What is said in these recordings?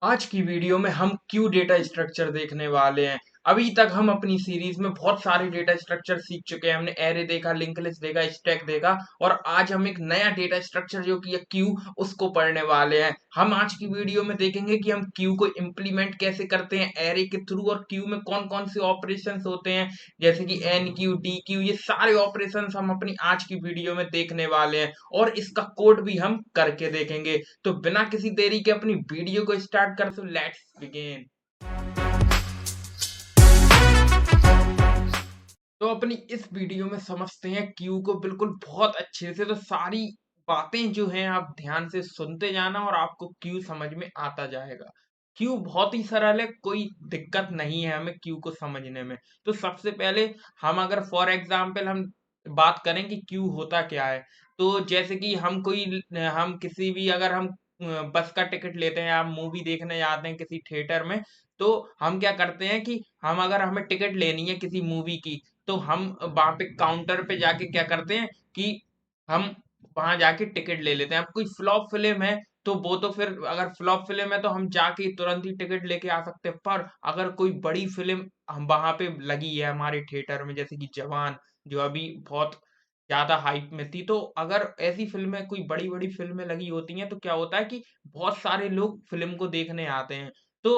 आज की वीडियो में हम क्यू डेटा स्ट्रक्चर देखने वाले हैं। अभी तक हम अपनी सीरीज में बहुत सारे डेटा स्ट्रक्चर सीख चुके हैं। हमने एरे देखा, लिंक लिस्ट देखा, स्टैक देखा और आज हम एक नया डेटा स्ट्रक्चर जो कि है क्यू, उसको पढ़ने वाले हैं। हम आज की वीडियो में देखेंगे कि हम क्यू को इम्प्लीमेंट कैसे करते हैं एरे के थ्रू और क्यू में कौन-कौन से ऑपरेशंस होते हैं, जैसे कि एन क्यू, डी क्यू, ये सारे ऑपरेशंस हम अपनी आज की वीडियो में देखने वाले हैं और इसका कोड भी हम करके देखेंगे। तो बिना किसी देरी के अपनी वीडियो को स्टार्ट कर, सो लेट्स बिगिन। तो अपनी इस वीडियो में समझते हैं क्यू को बिल्कुल बहुत अच्छे से। तो सारी बातें जो हैं आप ध्यान से सुनते जाना और आपको क्यू समझ में आता जाएगा। क्यू बहुत ही सरल है, कोई दिक्कत नहीं है हमें क्यू को समझने में। तो सबसे पहले हम अगर फॉर एग्जांपल हम बात करें कि क्यू होता क्या है, तो जैसे कि हम किसी भी अगर हम बस का टिकट लेते हैं या मूवी देखने जाते हैं किसी थिएटर में, तो हम क्या करते हैं कि हम अगर हमें टिकट लेनी है किसी मूवी की, तो हम वहाँ पे काउंटर पे जाके क्या करते हैं कि हम वहाँ जाके टिकट ले लेते हैं। अब कोई फ्लॉप फ़िल्म है, तो वो तो फिर अगर फ्लॉप फ़िल्म है तो हम जाके तुरंत ही टिकट लेके आ सकते हैं। पर अगर कोई बड़ी फ़िल्म हम वहाँ पे लगी है हमारे थिएटर में, जैसे कि जवान, जो अभी बहुत ज़्यादा हाइप में थी, तो अगर ऐसी फ़िल्में कोई बड़ी-बड़ी फ़िल्में लगी होती हैं, तो क्या होता है कि बहुत सारे लोग फ़िल्म को देखने आते हैं। तो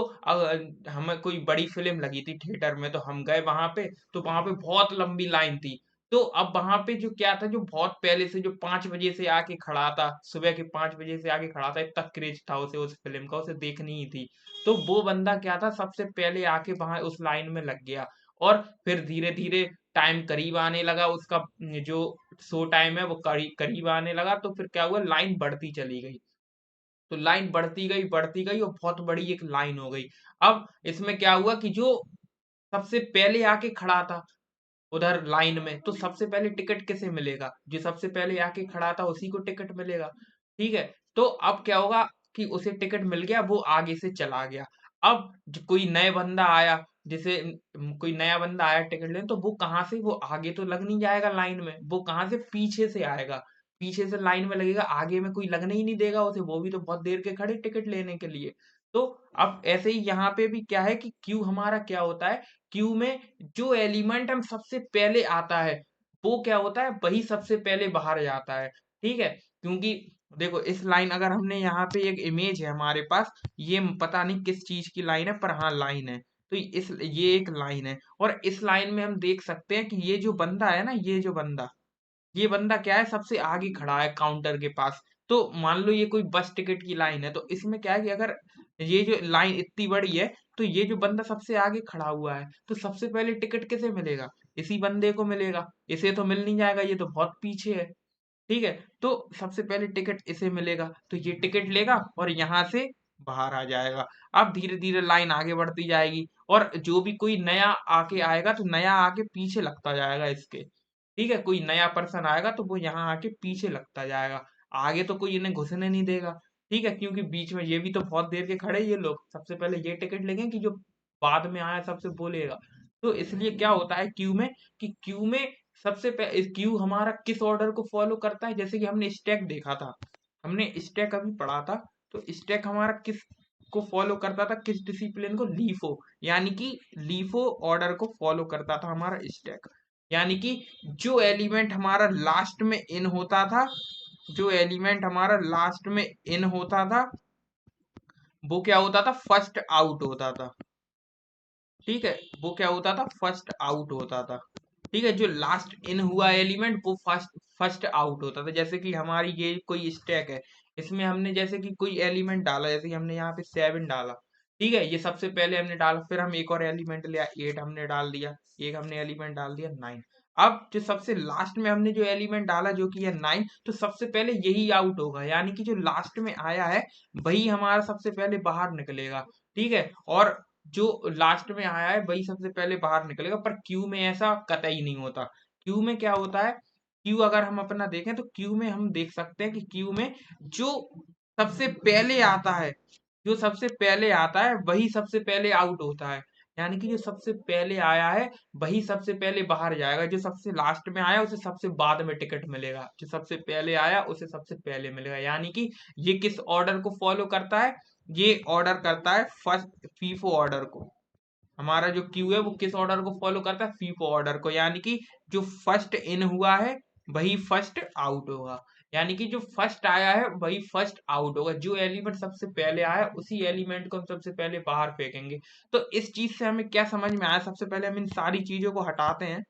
हमें कोई बड़ी फ़िल्म लगी थी थिएटर में, तो हम गए वहाँ पे, तो वहाँ पे बहुत लंबी लाइन थी। तो अब वहाँ पे जो क्या था, जो बहुत पहले से जो 5 बजे से आके खड़ा था, सुबह के 5 बजे से आके खड़ा था, इतना क्रेज़ था उसे उस फ़िल्म का, उसे देखनी ही थी। तो वो बंदा क्या था, सबसे पहले आके वहाँ उस लाइन में लग गया और फिर धीरे-धीरे टाइम करीब आने लगा उसका, जो शो टाइम है वो करीब आने लगा, तो फिर क्या हुआ, लाइन बढ़ती चली गई। तो लाइन बढ़ती गई और बहुत बड़ी एक लाइन हो गई। अब इसमें क्या हुआ कि जो सबसे पहले आके खड़ा था उधर लाइन में, तो सबसे पहले टिकट किसे मिलेगा? जो सबसे पहले आके खड़ा था उसी को टिकट मिलेगा, ठीक है? तो अब क्या होगा कि उसे टिकट मिल गया, वो आगे से चला गया। अब कोई नए बंदा आया, जैसे कोई नया बंदा आया टिकट लेने, तो वो कहाँ से, वो आगे तो लग नहीं जाएगा लाइन में, वो कहाँ से, पीछे से आएगा। पीछे से लाइन में लगेगा, आगे में कोई लगने ही नहीं देगा उसे, वो भी तो बहुत देर के खड़े टिकट लेने के लिए। तो अब ऐसे ही यहाँ पे भी क्या है कि क्यू हमारा क्या होता है, क्यू में जो एलिमेंट हम सबसे पहले आता है, वो क्या होता है, वही सबसे पहले बाहर जाता है, ठीक है? क्योंकि देखो इस लाइन, अगर हमने यहाँ पे एक इमेज है हमारे पास, ये पता नहीं किस चीज़ की लाइन है, पर हाँ लाइन है। तो इस ये एक लाइन है और इस लाइन में हम देख सकते हैं कि ये जो बंदा है ना, ये बंदा क्या है, सबसे आगे खड़ा है काउंटर के पास। तो मान लो ये कोई बस टिकट की लाइन है, तो इसमें क्या है कि अगर ये जो लाइन इतनी बड़ी है, तो ये जो बंदा सबसे आगे खड़ा हुआ है, तो सबसे पहले टिकट किसे मिलेगा? इसी बंदे को मिलेगा। इसे तो मिल नहीं जाएगा, ये तो बहुत पीछे है। ठीक है? तो सबसे पहले टिकट इसे मिलेगा, तो ये टिकट लेगा और यहाँ से बाहर आ जाएगा। अब धीरे-धीरे लाइन आगे बढ़ती जाएगी और जो भी कोई नया आके आएगा, तो नया आके पीछे लगता जाएगा इसके। ठीक है? कोई नया पर्सन आएगा तो वो यहाँ आके पीछे लगता जाएगा। आगे तो कोई इन्हें घुसने नहीं देगा। ठीक है? क्योंकि बीच में ये भी तो बहुत देर के खड़े हैं ये लोग। सबसे पहले ये टिकट लेंगे कि जो बाद में आया सबसे वो लेगा। तो इसलिए क्या होता है क्यू में, कि क्यू में क्यू हमारा किस ऑर्डर को फॉलो करता है, जैसे कि हमने स्टैक देखा था, हमने स्टैक अभी पढ़ा था। तो स्टैक हमारा किस को फॉलो करता था, किस डिसिप्लिन को, लीफो, यानी कि लीफो ऑर्डर को फॉलो करता था हमारा स्टैक। यानी कि जो एलिमेंट हमारा लास्ट में इन होता था, जो एलिमेंट हमारा लास्ट में इन होता था, वो क्या होता था, फर्स्ट आउट होता था। ठीक है, वो क्या होता था, फर्स्ट आउट होता था। ठीक है, जो लास्ट इन हुआ एलिमेंट वो फर्स्ट फर्स्ट आउट होता था। जैसे कि हमारी ये कोई स्टैक है, इसमें हमने जैसे कि कोई एलिमेंट डाला, जैसे कि हमने यहाँ पे 7 डाला। ठीक है, ये सबसे पहले हमने डाला, फिर हम एक और एलिमेंट लिया, 8 हमने डाल दिया, एक हमने एलिमेंट डाल दिया, 9। अब जो सबसे लास्ट में हमने जो एलिमेंट डाला जो कि है 9, तो सबसे पहले यही आउट होगा, यानी कि जो लास्ट में आया है वही हमारा सबसे पहले बाहर निकलेगा। ठीक है, और जो लास्ट में आया है वही सबसे पहले बाहर निकलेगा, पर क्यू में ऐसा कतई नहीं होता। क्यू में क्या होता है, क्यू अगर हम अपना देखें तो क्यू में हम देख सकते हैं कि क्यू में जो सबसे पहले आता है, जो सबसे पहले आता है वही सबसे पहले आउट होता है। यानी कि जो सबसे पहले आया है वही सबसे पहले बाहर जाएगा, जो सबसे लास्ट में आया उसे सबसे बाद में टिकट मिलेगा, जो सबसे पहले आया उसे सबसे पहले मिलेगा। यानी कि ये किस ऑर्डर को फॉलो करता है, ये ऑर्डर करता है फर्स्ट फीफो ऑर्डर को। हमारा जो क्यू है वो किस ऑर्डर को फॉलो करता है? फीफो ऑर्डर को, यानी कि जो फर्स्ट इन हुआ है वही फर्स्ट आउट होगा, यानी कि जो फर्स्ट आया है वही फर्स्ट आउट होगा। जो एलिमेंट सबसे पहले आया उसी एलिमेंट को हम सबसे पहले बाहर फेंकेंगे। तो इस चीज से हमें क्या समझ में आया? सबसे पहले हम इन सारी चीजों को हटाते हैं।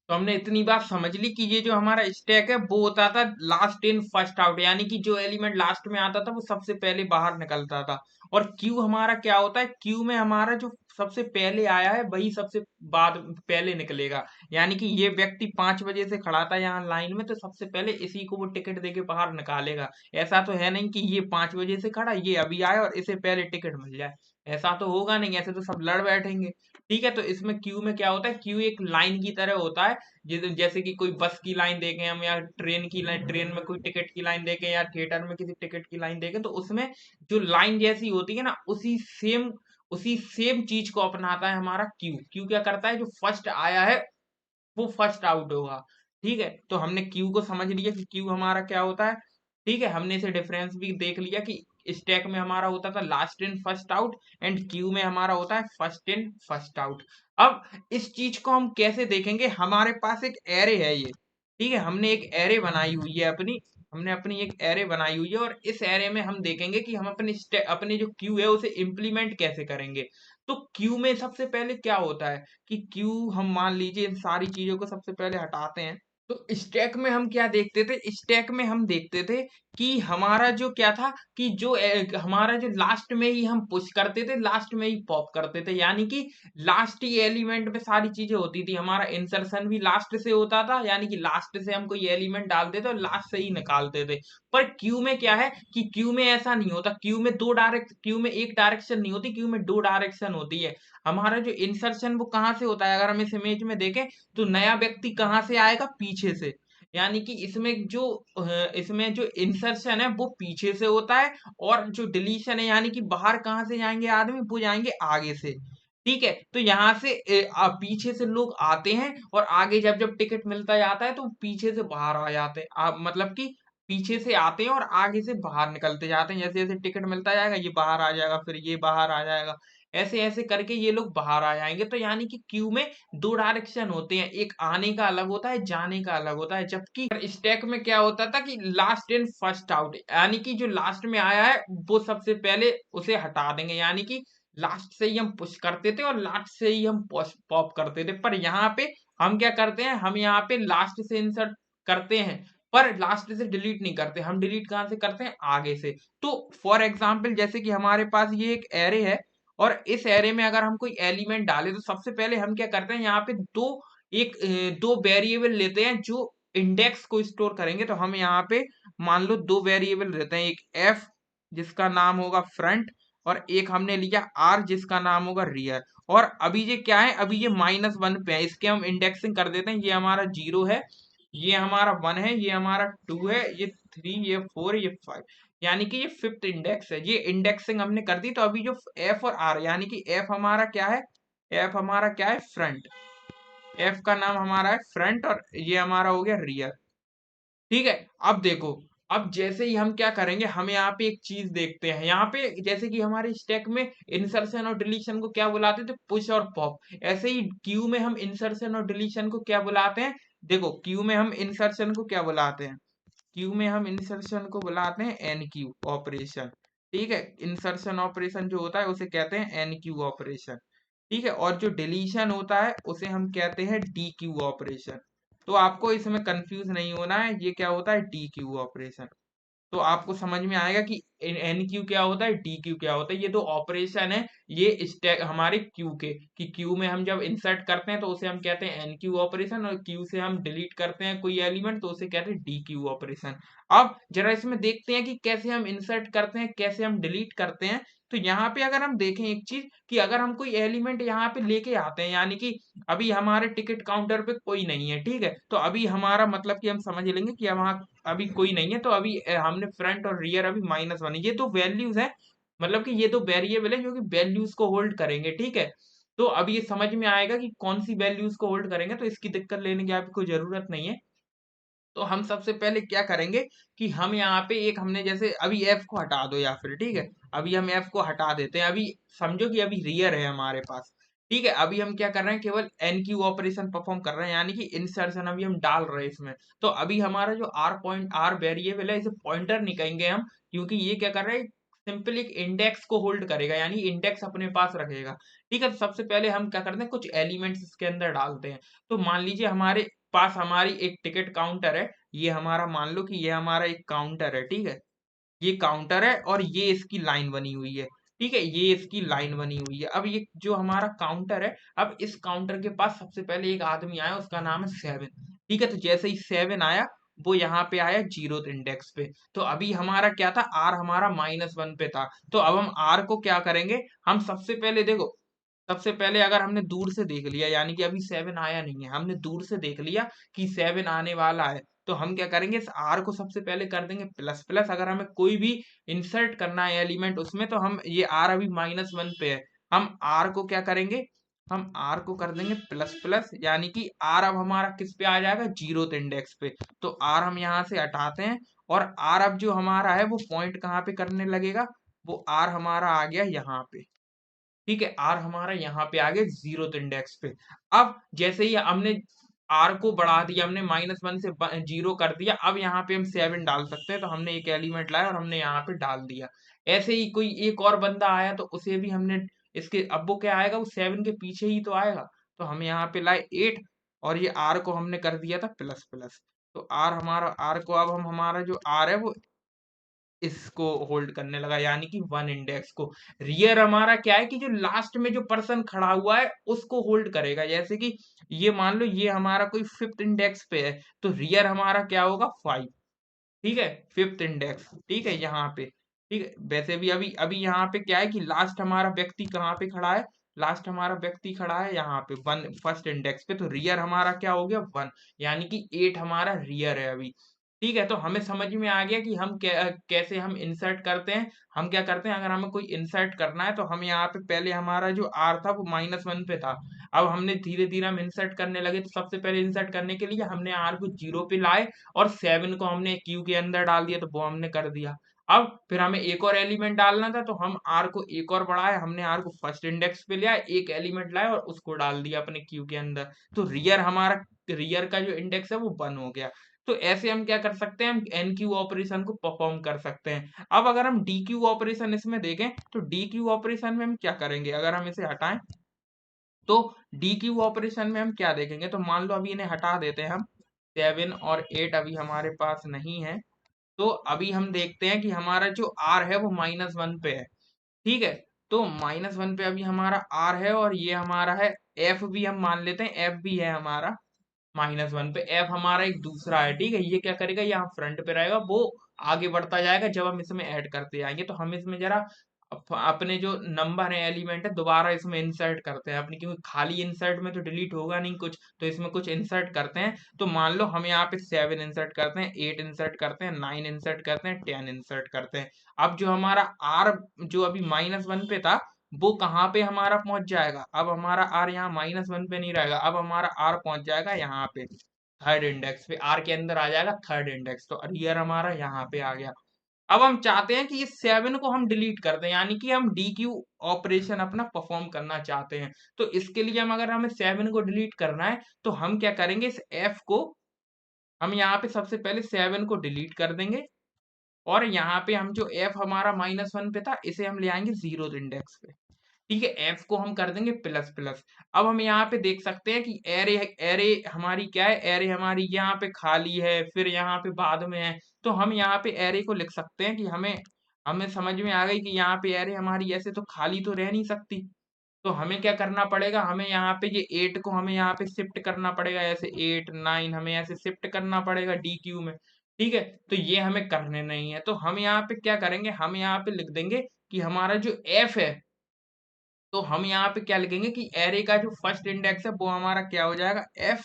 तो हमने इतनी बात समझ ली कि ये जो हमारा स्टैक है वो होता था लास्ट इन फर्स्ट आउट, यानी कि जो एलिमेंट लास्ट में आता था वो सबसे पहले बाहर निकलता था। और क्यू हमारा क्या होता है? क्यू में हमारा जो सबसे पहले आया है वही सबसे बाद पहले निकलेगा, यानी कि ये व्यक्ति 5 बजे से खड़ा था यहाँ लाइन में, तो सबसे पहले इसी को वो टिकट देके बाहर निकालेगा। ऐसा तो है नहीं कि ये 5 बजे से खड़ा, ये अभी आया और इसे पहले टिकट मिल जाए। ऐसा तो होगा नहीं, ऐसे तो सब लड़ बैठेंगे। ठीक है, तो इसमें क्यू में क्या होता है? क्यू एक लाइन की तरह होता है। जैसे कि कोई बस की लाइन देखें हम, या ट्रेन की लाइन, ट्रेन में कोई टिकट की लाइन देखें, या थिएटर में किसी टिकट की लाइन देखें, तो उसमें जो लाइन जैसी होती है ना, उसी सेम चीज को अपनाता है हमारा क्यू। क्यू क्या करता है? जो फर्स्ट आया है वो फर्स्ट आउट होगा। ठीक है, तो हमने क्यू को समझ लिया कि क्यू हमारा क्या होता है। ठीक है, हमने इसे डिफरेंस भी देख लिया कि स्टैक में हमारा होता था last in first out, and Q में हमारा होता है फर्स्ट इन फर्स्ट आउट। अब इस चीज को हम कैसे देखेंगे? हमारे पास एक एरे है ये। ठीक है, हमने एक एरे बनाई हुई है अपनी, हमने अपनी एक एरे बनाई हुई है, और इस एरे में हम देखेंगे कि हम अपने जो क्यू है उसे इम्प्लीमेंट कैसे करेंगे। तो क्यू में सबसे पहले क्या होता है कि क्यू, हम मान लीजिए इन सारी चीजों को सबसे पहले हटाते हैं। तो स्टैक में हम क्या देखते थे? स्टैक में हम देखते थे कि हमारा जो क्या था कि हमारा जो लास्ट में ही हम पुश करते थे, लास्ट में ही पॉप करते थे, यानी कि लास्ट ही एलिमेंट में सारी चीजें होती थी। हमारा इंसर्शन भी लास्ट से होता था, यानी कि लास्ट से हम कोई एलिमेंट डालते थे और लास्ट से ही निकालते थे। पर क्यू में क्या है कि क्यू में ऐसा नहीं होता। क्यू में एक डायरेक्शन नहीं होती, क्यू में दो डायरेक्शन होती है। हमारा जो इंसर्शन वो कहाँ से होता है? अगर हम इस इमेज में देखें तो नया व्यक्ति कहाँ से आएगा? पीछे से। यानी कि इसमें जो इंसर्शन है वो पीछे से होता है, और जो डिलीशन है यानी कि बाहर कहाँ से जाएंगे आदमी? वो जाएंगे आगे से। ठीक है, तो यहाँ से पीछे से लोग आते हैं, और आगे जब जब टिकट मिलता जाता है तो पीछे से बाहर आ जाते हैं। मतलब कि पीछे से आते हैं और आगे से बाहर निकलते जाते हैं। जैसे जैसे टिकट मिलता जाएगा ये बाहर आ जाएगा, फिर ये बाहर आ जाएगा, ऐसे ऐसे करके ये लोग बाहर आ जाएंगे। तो यानी कि क्यू में दो डायरेक्शन होते हैं, एक आने का अलग होता है, जाने का अलग होता है। जबकि स्टैक में क्या होता था कि लास्ट इन फर्स्ट आउट, यानी कि जो लास्ट में आया है वो सबसे पहले उसे हटा देंगे, यानी कि लास्ट से ही हम पुश करते थे और लास्ट से ही हम पॉप करते थे। पर यहाँ पे हम क्या करते हैं? हम यहाँ पे लास्ट से इंसर्ट करते हैं, पर लास्ट से डिलीट नहीं करते। हम डिलीट कहाँ से करते हैं? आगे से। तो फॉर एग्जाम्पल जैसे कि हमारे पास ये एक एरे है, और इस एरे में अगर हम कोई एलिमेंट डाले तो सबसे पहले हम क्या करते हैं? यहाँ पे दो वेरिएबल लेते हैं जो इंडेक्स को स्टोर करेंगे। तो हम यहाँ पे मान लो दो वेरिएबल लेते हैं, एक एफ जिसका नाम होगा फ्रंट, और एक हमने लिया आर जिसका नाम होगा रियर। और अभी ये क्या है? अभी ये -1 पे है, इसके हम इंडेक्सिंग कर देते हैं। ये हमारा 0 है, ये हमारा 1 है, ये हमारा 2 है, ये 3, ये 4, ये 5, यानी कि ये फिफ्थ इंडेक्स है। ये इंडेक्सिंग हमने कर दी। तो अभी जो एफ और आर, यानी कि एफ हमारा क्या है? एफ हमारा क्या है? फ्रंट। एफ का नाम हमारा है फ्रंट, और ये हमारा हो गया रियर। ठीक है, अब देखो, अब जैसे ही हम क्या करेंगे, हम यहाँ पे एक चीज देखते हैं। यहाँ पे जैसे कि हमारे स्टैक में इंसर्शन और डिलीशन को क्या बुलाते थे? पुश और पॉप। ऐसे ही क्यू में हम इंसर्शन और डिलीशन को क्या बुलाते हैं? देखो, क्यू में हम इंसर्शन को क्या बुलाते हैं? क्यू में हम इंसर्शन को बुलाते हैं एन क्यू ऑपरेशन। ठीक है, इंसर्शन ऑपरेशन जो होता है उसे कहते हैं एन क्यू ऑपरेशन। ठीक है, और जो डिलीशन होता है उसे हम कहते हैं डी क्यू ऑपरेशन। तो आपको इसमें कंफ्यूज नहीं होना है, ये क्या होता है? D Q operation. तो आपको समझ में आएगा कि एन क्यू क्या होता है, डी क्यू क्या होता है। ये दो ऑपरेशन है, ये स्टैक हमारे क्यू के, कि क्यू में हम जब इंसर्ट करते हैं तो उसे हम कहते हैं एन क्यू ऑपरेशन, और क्यू से हम डिलीट करते हैं कोई एलिमेंट तो उसे कहते हैं डी क्यू ऑपरेशन। अब जरा इसमें देखते हैं कि कैसे हम इंसर्ट करते हैं, कैसे हम डिलीट करते हैं। तो यहाँ पे अगर हम देखें एक चीज, कि अगर हम कोई एलिमेंट यहाँ पे लेके आते हैं, यानी कि अभी हमारे टिकट काउंटर पे कोई नहीं है। ठीक है, तो अभी हमारा मतलब कि हम समझ लेंगे कि वहाँ अभी कोई नहीं है। तो अभी हमने फ्रंट और रियर अभी -1, ये तो वैल्यूज है, मतलब कि ये तो वेरिएबल है जो कि वैल्यूज को होल्ड करेंगे। ठीक है, तो अब ये समझ में आएगा कि कौन सी वैल्यूज को होल्ड करेंगे, तो इसकी दिक्कत लेने की आपको कोई जरूरत नहीं है। तो हम सबसे पहले क्या करेंगे कि हम यहाँ पे एक हमने जैसे अभी एफ को हटा दो या फिर ठीक है, अभी हम एफ को हटा देते हैं। अभी समझो कि अभी रियर है हमारे पास, ठीक है। अभी हम क्या कर रहे हैं, केवल एन क्यू ऑपरेशन परफॉर्म कर रहे हैं, यानी कि इंसर्शन अभी हम डाल रहे हैं इसमें। तो अभी हमारा जो आर वेरिएबल है, इसे पॉइंटर नहीं कहेंगे हम, क्योंकि ये क्या कर रहा है, सिंपल एक इंडेक्स को होल्ड करेगा, यानी इंडेक्स अपने पास रखेगा। ठीक है, तो सबसे पहले हम क्या करते हैं, कुछ एलिमेंट्स इसके अंदर डालते हैं। तो मान लीजिए हमारे पास हमारी एक टिकट काउंटर है, ये हमारा मान लो कि ये हमारा एक काउंटर है, ठीक है। ये काउंटर है और ये इसकी लाइन बनी हुई है, ठीक है, ये इसकी लाइन बनी हुई है। अब ये जो हमारा काउंटर है, अब इस काउंटर के पास सबसे पहले एक आदमी आया, उसका नाम है 7, ठीक है। तो जैसे ही 7 आया, वो यहाँ पे आया 0th इंडेक्स पे। तो अभी हमारा क्या था, आर हमारा -1 पे था। तो अब हम आर को क्या करेंगे, हम सबसे पहले देखो, सबसे पहले अगर हमने दूर से देख लिया, यानी कि अभी 7 आया नहीं है, हमने दूर से देख लिया कि 7 आने वाला है, तो हम क्या करेंगे, इस आर को सबसे पहले कर देंगे प्लस प्लस। अगर हमें कोई भी इंसर्ट करना है एलिमेंट उसमें, तो हम ये आर अभी -1 पे है, हम आर को क्या करेंगे, हम आर को कर देंगे प्लस प्लस, यानी कि आर अब हमारा किस पे आ जाएगा, 0th इंडेक्स पे। तो आर हम यहाँ से हटाते हैं, और आर अब जो हमारा है वो पॉइंट कहाँ पे करने लगेगा, वो आर हमारा आ गया यहाँ पे, ठीक है। आर हमारा यहाँ पे आ गया 0th इंडेक्स पे। अब जैसे ही हमने आर को बढ़ा दिया, हमने -1 से 0 कर दिया, अब यहाँ पे हम 7 डाल सकते हैं। तो हमने एक एलिमेंट लाया और हमने यहाँ पे डाल दिया। ऐसे ही कोई एक और बंदा आया, तो उसे भी हमने इसके, अब वो क्या आएगा, वो 7 के पीछे ही तो आएगा। तो हम यहाँ पे लाए 8, और ये आर को हमने कर दिया था प्लस प्लस। तो आर हमारा, आर को अब हम हमारा जो आर है वो इसको होल्ड करने लगा, यानी कि 1 इंडेक्स को। रियर हमारा क्या है कि जो लास्ट में जो पर्सन खड़ा हुआ है उसको होल्ड करेगा। जैसे कि ये मान लो ये हमारा कोई 5th इंडेक्स पे है, तो रियर हमारा क्या होगा, 5, ठीक है, 5th इंडेक्स, ठीक है, यहाँ पे, ठीक है। वैसे भी अभी अभी यहाँ पे क्या है कि लास्ट हमारा व्यक्ति कहाँ पे खड़ा है, लास्ट हमारा व्यक्ति खड़ा है यहाँ पे 1st इंडेक्स पे। तो रियर हमारा क्या हो गया, 1, यानी कि 8 हमारा रियर है अभी, ठीक है। तो हमें समझ में आ गया कि हम कैसे हम इंसर्ट करते हैं। हम क्या करते हैं, अगर हमें कोई इंसर्ट करना है, तो हम यहाँ पे पहले हमारा जो आर था वो -1 पे था, अब हमने धीरे धीरे हम इंसर्ट करने लगे। तो सबसे पहले इंसर्ट करने के लिए हमने आर को 0 पे लाए, और 7 को हमने क्यू के अंदर डाल दिया, तो वो हमने कर दिया। अब फिर हमें एक और एलिमेंट डालना था, तो हम आर को एक और बढ़ाया, हमने आर को फर्स्ट इंडेक्स पे लिया, एक एलिमेंट लाया और उसको डाल दिया अपने क्यू के अंदर। तो रियर हमारा, रियर का जो इंडेक्स है वो 1 हो गया। तो ऐसे हम क्या कर सकते हैं, हम एन क्यू ऑपरेशन को परफॉर्म कर सकते हैं। अब अगर हम डी क्यू ऑपरेशन इसमें देखें, तो डी क्यू ऑपरेशन में हम क्या करेंगे, अगर हम इसे हटाएं, तो डी क्यू ऑपरेशन में हम क्या देखेंगे, तो मान लो अभी इन्हें हटा देते हैं हम, 7 और 8 अभी हमारे पास नहीं है। तो अभी हम देखते हैं कि हमारा जो आर है वो -1 पे है, ठीक है। तो -1 पे अभी हमारा आर है, और ये हमारा है एफ भी, हम मान लेते हैं एफ भी है हमारा -1 पे। एफ हमारा एक दूसरा है, ठीक है। ये क्या करेगा, यहाँ फ्रंट पे रहेगा, वो आगे बढ़ता जाएगा जब हम इसमें ऐड करते जाएंगे। तो हम इसमें जरा अपने जो नंबर है, एलिमेंट है, दोबारा इसमें इंसर्ट करते हैं अपनी, क्योंकि खाली इंसर्ट में तो डिलीट होगा नहीं कुछ, तो इसमें कुछ इंसर्ट करते हैं। तो मान लो हम यहाँ पे 7 इंसर्ट करते हैं, 8 इंसर्ट करते हैं, 9 इंसर्ट करते हैं, 10 इंसर्ट करते हैं। अब जो हमारा आर जो अभी -1 पे था, वो कहाँ पे हमारा पहुंच जाएगा, अब हमारा आर यहाँ -1 पे नहीं रहेगा, अब हमारा आर पहुंच जाएगा यहाँ पे 3rd इंडेक्स पे, आर के अंदर आ जाएगा 3rd इंडेक्स। तो रियर हमारा यहाँ पे आ गया। अब हम चाहते हैं कि इस 7 को हम डिलीट कर दें, यानी कि हम डी क्यू ऑपरेशन अपना परफॉर्म करना चाहते हैं। तो इसके लिए हम, अगर हमें 7 को डिलीट करना है, तो हम क्या करेंगे, इस एफ को हम यहाँ पे सबसे पहले 7 को डिलीट कर देंगे, और यहाँ पे हम जो एफ हमारा -1 पे था, इसे हम ले आएंगे 0th इंडेक्स पे, ठीक है। एफ को हम कर देंगे प्लस प्लस। अब हम यहाँ पे देख सकते हैं कि एरे, एरे हमारी क्या है, एरे हमारी यहाँ पे खाली है, फिर यहाँ पे बाद में है। तो हम यहाँ पे एरे को लिख सकते हैं कि हमें हमें समझ में आ गई कि यहाँ पे एरे हमारी ऐसे तो खाली तो रह नहीं सकती। तो हमें क्या करना पड़ेगा, हमें यहाँ पे ये 8 को हमें यहाँ पे शिफ्ट करना पड़ेगा, ऐसे 8 9 हमें ऐसे शिफ्ट करना पड़ेगा डी क्यू में, ठीक है। तो ये हमें करने नहीं है, तो हम यहाँ पे क्या करेंगे, हम यहाँ पे लिख देंगे कि हमारा जो एफ है, तो हम यहाँ पे क्या लिखेंगे कि एरे का जो फर्स्ट इंडेक्स है वो हमारा क्या हो जाएगा, एफ,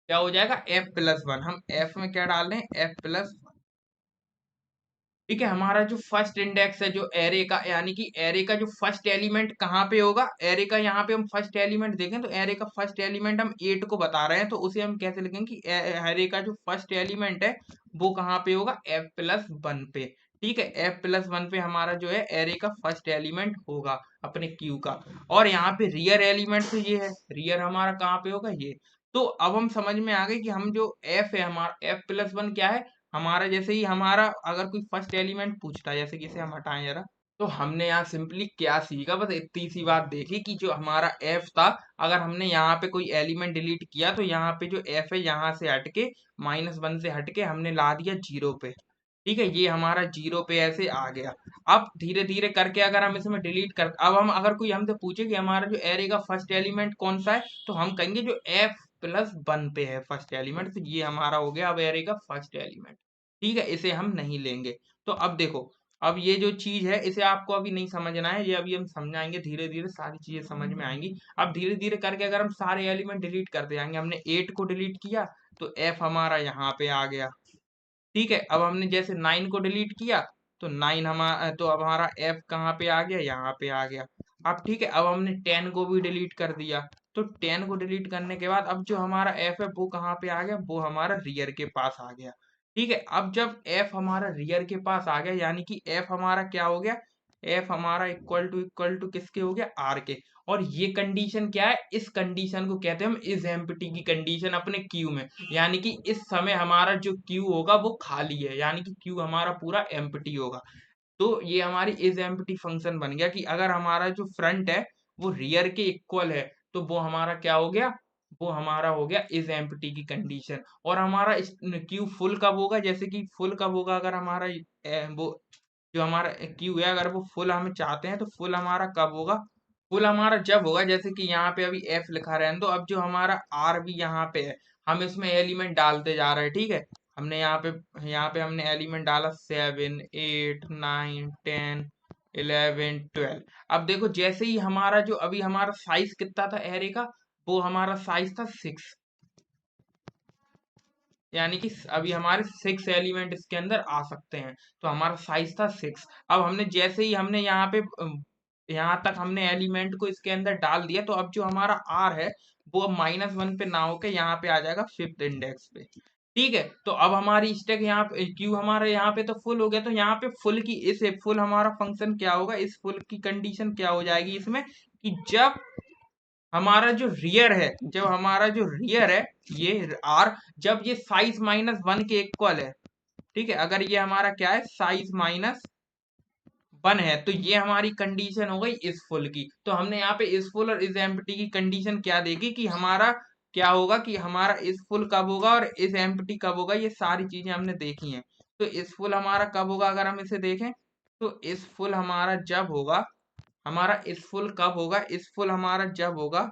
क्या हो जाएगा, एफ+1। हम एफ में क्या डाल रहे हैं, एफ+1, ठीक है, हमारा जो फर्स्ट इंडेक्स है जो एरे का, यानी कि एरे का जो फर्स्ट एलिमेंट कहाँ पे होगा, एरे का यहाँ पे हम फर्स्ट एलिमेंट देखें तो एरे का फर्स्ट एलिमेंट हम 8 को बता रहे हैं, तो उसे हम कैसे लिखेंगे कि एरे का जो फर्स्ट एलिमेंट है वो कहाँ पे होगा, f+1 पे। ठीक है, f+1 पे हमारा जो है एरे का फर्स्ट एलिमेंट होगा अपने क्यू का। और यहाँ पे रियर एलिमेंट तो ये है, रियर हमारा कहाँ पे होगा, ये। तो अब हम समझ में आ गए कि हम जो f है हमारा, f+1 क्या है हमारा, जैसे ही हमारा अगर कोई फर्स्ट एलिमेंट पूछता है, जैसे कि इसे हम हटाएं जरा, तो हमने यहाँ सिंपली क्या सीखा, बस इतनी सी बात देखी कि जो हमारा एफ था, अगर हमने यहाँ पे कोई एलिमेंट डिलीट किया तो यहाँ पे जो एफ है यहाँ से हटके -1 से हटके हमने ला दिया 0 पे। ठीक है, ये हमारा 0 पे ऐसे आ गया। अब धीरे धीरे करके अगर हम इसमें डिलीट कर, अब हम अगर कोई हमसे पूछे कि हमारा जो एरे का फर्स्ट एलिमेंट कौन सा है, तो हम कहेंगे जो f+1 पे है फर्स्ट एलिमेंट, तो ये हमारा हो गया अब एरे का फर्स्ट एलिमेंट। ठीक है, इसे हम नहीं लेंगे। तो अब देखो, अब ये जो चीज है इसे आपको अभी नहीं समझना है, ये अभी हम समझाएंगे, धीरे धीरे सारी चीजें समझ में आएंगी। अब धीरे धीरे करके अगर हम सारे एलिमेंट डिलीट करते जाएंगे, हमने 8 को डिलीट किया तो f हमारा यहाँ पे आ गया। ठीक है, अब हमने जैसे 9 को डिलीट किया तो 9 हमारा, तो अब हमारा f कहाँ पे आ गया, यहाँ पे आ गया। अब ठीक है, अब हमने 10 को भी डिलीट कर दिया, तो 10 को डिलीट करने के बाद अब जो हमारा f है वो कहाँ पे आ गया, वो हमारा रियर के पास आ गया। ठीक है, अब जब f हमारा रियर के पास आ गया, यानी कि f हमारा क्या हो गया, f हमारा इक्वल टू किसके हो गया, r के। और ये कंडीशन क्या है, इस कंडीशन को कहते हैं हम इज एम्प्टी की कंडीशन अपने क्यू में, यानी कि इस समय हमारा जो क्यू होगा वो खाली है, यानी कि क्यू हमारा पूरा एम्प्टी होगा। तो ये हमारी इज एम्प्टी फंक्शन बन गया कि अगर हमारा जो फ्रंट है वो रियर के इक्वल है तो वो हमारा क्या हो गया, वो हमारा हो गया इज एम्प्टी की कंडीशन। और हमारा क्यू फुल कब होगा, जैसे कि फुल कब होगा, अगर हमारा वो जो हमारा क्यू है अगर वो फुल हम चाहते हैं तो फुल हमारा कब होगा, फुल हमारा जब होगा, जैसे कि यहाँ पे अभी एफ लिखा रहने दो, अब जो हमारा आर भी यहाँ पे है, हम इसमें एलिमेंट डालते जा रहे हैं। ठीक है, हमने यहाँ पे हमने एलिमेंट डाला 7 8 9 10 11 12। अब देखो जैसे ही हमारा जो अभी हमारा साइज कितना था एरे का, वो हमारा साइज था 6, यानी कि अभी हमारे 6 एलिमेंट इसके अंदर आ सकते हैं, तो हमारा साइज था 6। अब हमने जैसे ही हमने यहाँ पे यहाँ तक हमने एलिमेंट को इसके अंदर डाल दिया, तो अब जो हमारा आर है वो अब -1 पे ना होके यहाँ पे आ जाएगा 5th इंडेक्स पे। ठीक है, तो अब हमारी स्टैक यहाँ पे क्यू हमारे यहाँ पे तो फुल हो गया, तो यहाँ पे फुल की इस फुल हमारा फंक्शन क्या होगा, इस फुल की कंडीशन क्या हो जाएगी इसमें, कि जब हमारा जो रियर है, जब हमारा जो रियर है ये आर, जब ये साइज -1 के इक्वल है। ठीक है, अगर ये हमारा क्या है, साइज -1 है, तो ये हमारी कंडीशन हो गई इस फुल की। तो हमने यहाँ पे इस फुल और इस एम्प्टी की कंडीशन क्या देखी कि हमारा क्या होगा, कि हमारा इस फुल कब होगा और इस एम्प्टी कब होगा, ये सारी चीजें हमने देखी हैं। तो इस फुल हमारा कब होगा, अगर हम इसे देखें तो इस फुल हमारा जब होगा, हमारा इस फुल कब होगा, इस फुल हमारा जब होगा,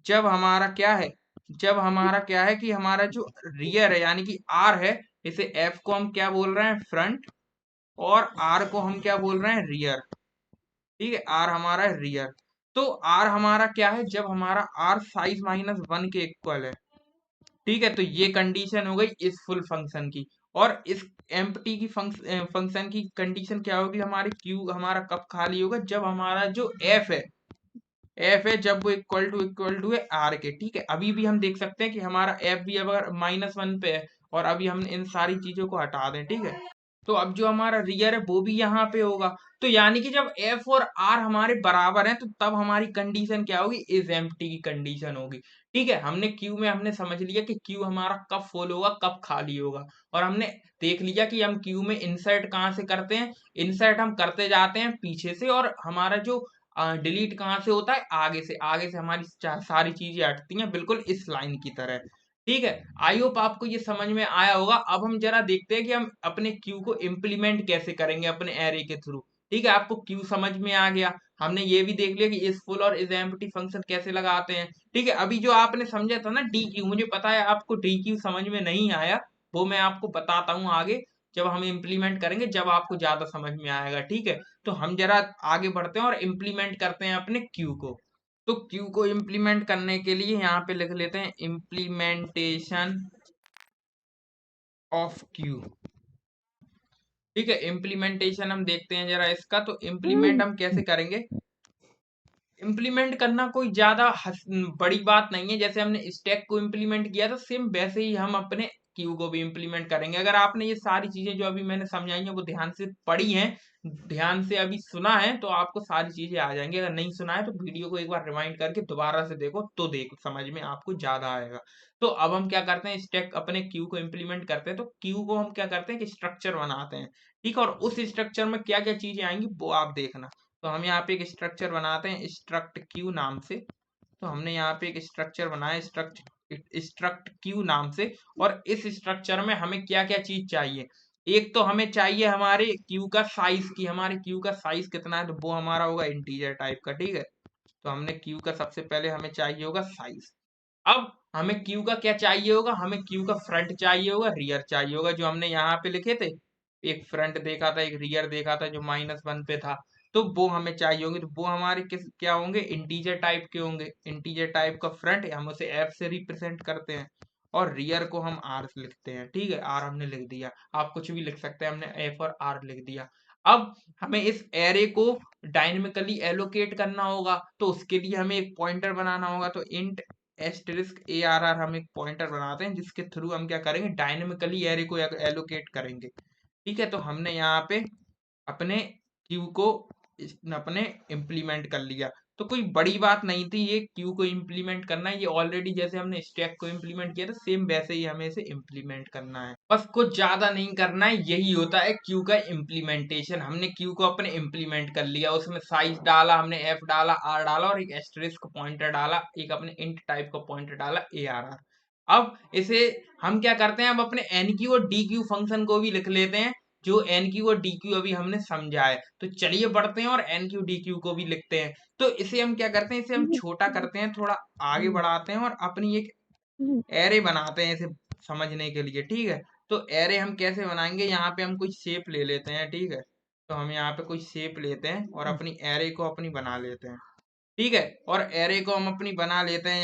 जब हमारा क्या है, जब हमारा क्या है कि हमारा जो रियर है यानी कि आर है, इसे एफ को हम क्या बोल रहे हैं, फ्रंट, और आर को हम क्या बोल रहे हैं, रियर। ठीक है, आर हमारा है रियर। तो आर हमारा क्या है, जब हमारा आर साइज -1 के इक्वल है। ठीक है, तो ये कंडीशन हो गई इस फुल फंक्शन की। और इस एम्प्टी की फंक्शन की कंडीशन क्या होगी, हमारी क्यू हमारा कब खाली होगा, जब हमारा जो एफ है जब वो इक्वल टू है आर के। ठीक है, अभी भी हम देख सकते हैं कि हमारा एफ भी अगर -1 पे है, और अभी हम इन सारी चीजों को हटा दें। ठीक है, तो अब जो हमारा रियर है वो भी यहाँ पे होगा। तो यानी कि जब एफ और आर हमारे बराबर हैं तो तब हमारी कंडीशन क्या होगी, इज एम्प्टी की कंडीशन होगी। ठीक है, हमने क्यू में हमने समझ लिया कि क्यू हमारा कब फुल होगा कब खाली होगा, और हमने देख लिया कि हम क्यू में इंसर्ट कहाँ से करते हैं, इंसर्ट हम करते जाते हैं पीछे से, और हमारा जो डिलीट कहाँ से होता है, आगे से। आगे से हमारी सारी चीजें हटती हैं बिल्कुल इस लाइन की तरह। ठीक है, आई होप आपको ये समझ में आया होगा। अब हम जरा देखते हैं कि हम अपने क्यू को इम्प्लीमेंट कैसे करेंगे अपने एरे के थ्रू। ठीक है, आपको क्यू समझ में आ गया, हमने ये भी देख लिया कि इस फुल और इस एम्प्टी फंक्शन कैसे लगाते हैं। ठीक है, अभी जो आपने समझा था ना डी क्यू, मुझे पता है आपको डी क्यू समझ में नहीं आया, वो मैं आपको बताता हूँ आगे, जब हम इम्प्लीमेंट करेंगे, जब आपको ज्यादा समझ में आएगा। ठीक है, तो हम जरा आगे बढ़ते हैं और इम्प्लीमेंट करते हैं अपने क्यू को। तो क्यू को इम्प्लीमेंट करने के लिए यहाँ पे लिख लेते हैं इम्प्लीमेंटेशन ऑफ क्यू। ठीक है, इम्प्लीमेंटेशन हम देखते हैं जरा इसका। तो इम्प्लीमेंट हम कैसे करेंगे? इम्प्लीमेंट करना कोई ज़्यादा बड़ी बात नहीं है। जैसे हमने स्टैक को इम्प्लीमेंट किया था, सेम वैसे ही हम अपने क्यू को भी इम्प्लीमेंट करेंगे। अगर आपने ये सारी चीज़ें जो अभी मैंने समझाई हैं वो ध्यान से पढ़ी हैं, ध्यान से अभी सुना है, तो आपको सारी चीज़ें आ जाएँगी। अगर नहीं सुना है तो वीडियो को एक बार रिवाइंड करके दोबारा से देखो, तो देखो समझ में आपको ज़्यादा आएगा। तो अब हम क्या करते हैं, स्टैक अपने क्यू को इम्प्लीमेंट करते हैं। तो क्यू को हम क्या करते हैं कि स्ट्रक्चर बनाते हैं, ठीक है? और उस स्ट्रक्चर में क्या-क्या चीज़ें आएँगी वो आप देखना। तो हम यहाँ पे एक स्ट्रक्चर बनाते हैं स्ट्रक्ट क्यू नाम से। तो हमने यहाँ पे एक स्ट्रक्चर बनाया स्ट्रक्ट क्यू नाम से। और इस स्ट्रक्चर में हमें क्या क्या चीज चाहिए? एक तो हमें चाहिए हमारे क्यू का साइज, की हमारे क्यू का साइज कितना है, तो वो हमारा होगा इंटीजर टाइप का, ठीक है? तो हमने क्यू का सबसे पहले हमें चाहिए होगा साइज। अब हमें क्यू का क्या चाहिए होगा? हमें क्यू का फ्रंट चाहिए होगा, रियर चाहिए होगा, जो हमने यहाँ पे लिखे थे। एक फ्रंट देखा था, एक रियर देखा था, जो -1 पे था। तो वो हमें चाहिए होंगे। तो वो हमारे किस क्या होंगे? इंटीजर टाइप के होंगे। इंटीजर टाइप का फ्रंट हम उसे एफ से रिप्रेजेंट करते हैं, और रियर को हम आर से लिखते हैं, ठीक है? आर हमने लिख दिया, आप कुछ भी लिख सकते हैं, हमने एफ और आर लिख दिया। अब हमें इस एरे को डायनेमिकली एलोकेट करना होगा, तो उसके लिए हमें एक पॉइंटर बनाना होगा। तो इंट एस्टेरिस्क ARR हम एक पॉइंटर बनाते हैं, जिसके थ्रू हम क्या करेंगे? डायनेमिकली एरे को एलोकेट करेंगे, ठीक है? तो हमने यहाँ पे अपने क्यू को अपने इम्प्लीमेंट कर लिया। तो कोई बड़ी बात नहीं थी ये क्यू को इम्प्लीमेंट करना। ये ऑलरेडी जैसे हमने स्टैक को इम्प्लीमेंट किया था, सेम वैसे ही हमें इसे इम्प्लीमेंट करना है। बस कुछ ज्यादा नहीं करना है, यही होता है क्यू का इम्प्लीमेंटेशन। हमने क्यू को अपने इम्प्लीमेंट कर लिया, उसमें साइज डाला, हमने एफ डाला, आर डाला, और एक एस्टेरिस्क पॉइंटर डाला, एक अपने इंट टाइप का पॉइंटर डाला ARR। अब इसे हम क्या करते हैं? अब अपने एन क्यू और डी क्यू फंक्शन को भी लिख लेते हैं, जो एन क्यू और डी क्यू अभी हमने समझा है। तो चलिए बढ़ते हैं और एन क्यू डी क्यू को भी लिखते हैं। तो इसे हम क्या करते हैं? इसे हम छोटा करते हैं, थोड़ा आगे बढ़ाते हैं, और अपनी एक एरे बनाते हैं इसे समझने के लिए, ठीक है? तो एरे हम कैसे बनाएंगे? यहाँ पे हम कोई शेप ले लेते हैं, ठीक है? तो हम यहाँ पे कोई शेप लेते हैं और अपनी एरे को अपनी बना लेते हैं, ठीक है? और एरे को हम अपनी बना लेते हैं।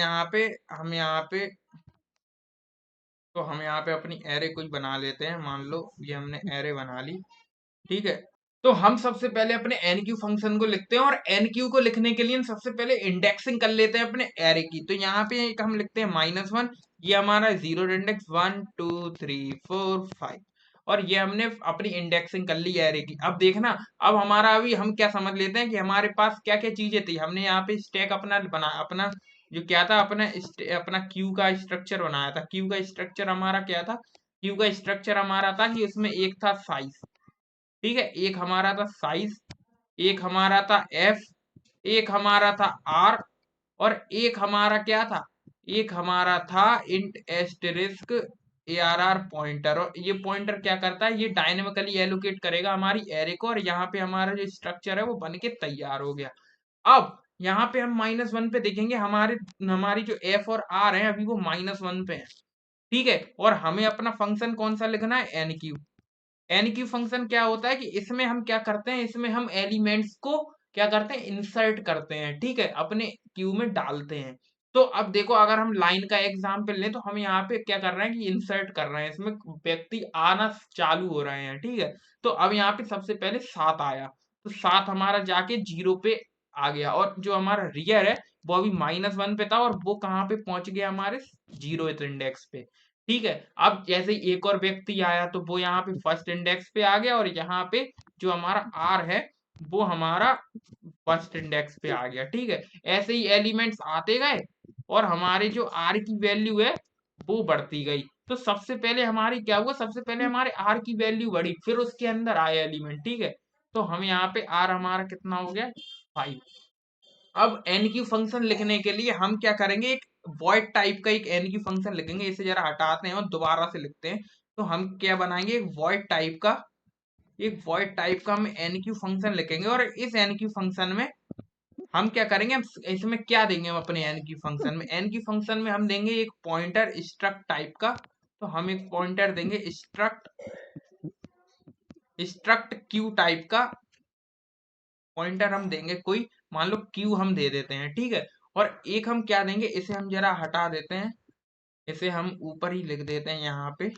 हम यहाँ पे अपनी एरे कुछ बना लेते हैं। मान लो ये हमने एरे बना ली, ठीक है? तो हम सबसे पहले अपने एन क्यू फंक्शन को लिखते हैं, और एन क्यू को लिखने के लिए हम सबसे पहले इंडेक्सिंग कर लेते हैं अपने एरे की। तो यहाँ पे एक हम लिखते हैं -1, ये हमारा जीरो इंडेक्स 1 2 3 4 5, और ये हमने अपनी इंडेक्सिंग कर ली एरे की। अब देखना, अब हमारा अभी हम क्या समझ लेते हैं कि हमारे पास क्या क्या चीजें थी। हमने यहाँ पे स्टैक अपना जो क्या था, अपना क्यू का स्ट्रक्चर बनाया था। क्यू का स्ट्रक्चर हमारा क्या था? क्यू का स्ट्रक्चर हमारा था कि उसमें एक था साइज, ठीक है? एक हमारा था साइज, एक हमारा था एफ, एक हमारा था आर, और एक हमारा क्या था? एक हमारा था इंट एस्टेरिस्क ARR पॉइंटर। और ये पॉइंटर क्या करता है? ये डायनेमिकली एलोकेट करेगा हमारी एरे को, और यहाँ पे हमारा जो स्ट्रक्चर है वो बन के तैयार हो गया। अब यहाँ पे हम -1 पे देखेंगे, हमारी जो एफ और आर है अभी वो -1 पे है, ठीक है? और हमें अपना फंक्शन कौन सा लिखना है? N Q. N Q function क्या होता है कि इसमें हम क्या करते हैं? इसमें हम एलिमेंट्स को क्या करते हैं? इंसर्ट करते हैं, ठीक है? अपने क्यू में डालते हैं। तो अब देखो, अगर हम लाइन का एग्जाम्पल लें, तो हम यहाँ पे क्या कर रहे हैं कि इंसर्ट कर रहे हैं, इसमें व्यक्ति आना चालू हो रहे हैं, ठीक है? तो अब यहाँ पे सबसे पहले 7 आया, तो 7 हमारा जाके 0 पे आ गया, और जो हमारा रियर है वो अभी -1 पे था, और वो कहाँ पे पहुंच गया? हमारे 0th इंडेक्स पे, ठीक है? अब जैसे ही एक और व्यक्ति आया, तो वो यहाँ पे फर्स्ट इंडेक्स पे आ गया, और यहाँ पे जो हमारा आर है वो हमारा फर्स्ट इंडेक्स पे आ गया, ठीक है? ऐसे ही एलिमेंट्स आते गए, और हमारे जो आर की वैल्यू है वो बढ़ती गई। तो सबसे पहले हमारी क्या हुआ? सबसे पहले हमारे आर की वैल्यू बढ़ी, फिर उसके अंदर आए एलिमेंट, ठीक है? तो हम यहाँ पे आर हमारा कितना हो गया? 5। अब एन क्यू फंक्शन लिखने के लिए हम क्या करेंगे? एक वॉइड टाइप का एक एन क्यू फंक्शन लिखेंगे। इसे जरा हटाते हैं और दोबारा से लिखते हैं। तो हम क्या बनाएंगे? एक वॉइड टाइप का हम एन क्यू फंक्शन लिखेंगे, और इस एन क्यू फंक्शन में हम क्या करेंगे? हम इसमें क्या देंगे? हम अपने एन क्यू फंक्शन में हम देंगे एक पॉइंटर स्ट्रक्ट टाइप का। तो हम एक पॉइंटर देंगे स्ट्रक्ट क्यू टाइप का पॉइंटर हम देंगे कोई, मान लो क्यू हम दे देते हैं, ठीक है? और एक हम क्या देंगे? इसे हम जरा हटा देते हैं, इसे हम ऊपर ही लिख देते हैं यहाँ पे,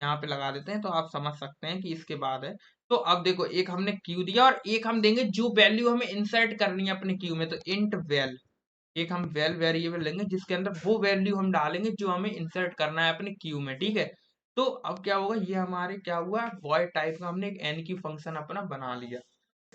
यहाँ पे लगा देते हैं तो आप समझ सकते हैं कि इसके बाद है। तो अब देखो एक हमने क्यू दिया और एक हम देंगे जो वैल्यू हमें इंसर्ट करनी है अपने क्यू में, तो इंट वैल, एक हम वैल वेरिएबल लेंगे जिसके अंदर वो वैल्यू हम डालेंगे जो हमें इंसर्ट करना है अपने क्यू में, ठीक है। तो अब क्या होगा, ये हमारे क्या हुआ, वॉइड टाइप का हमने एक एन क्यू फंक्शन अपना बना लिया।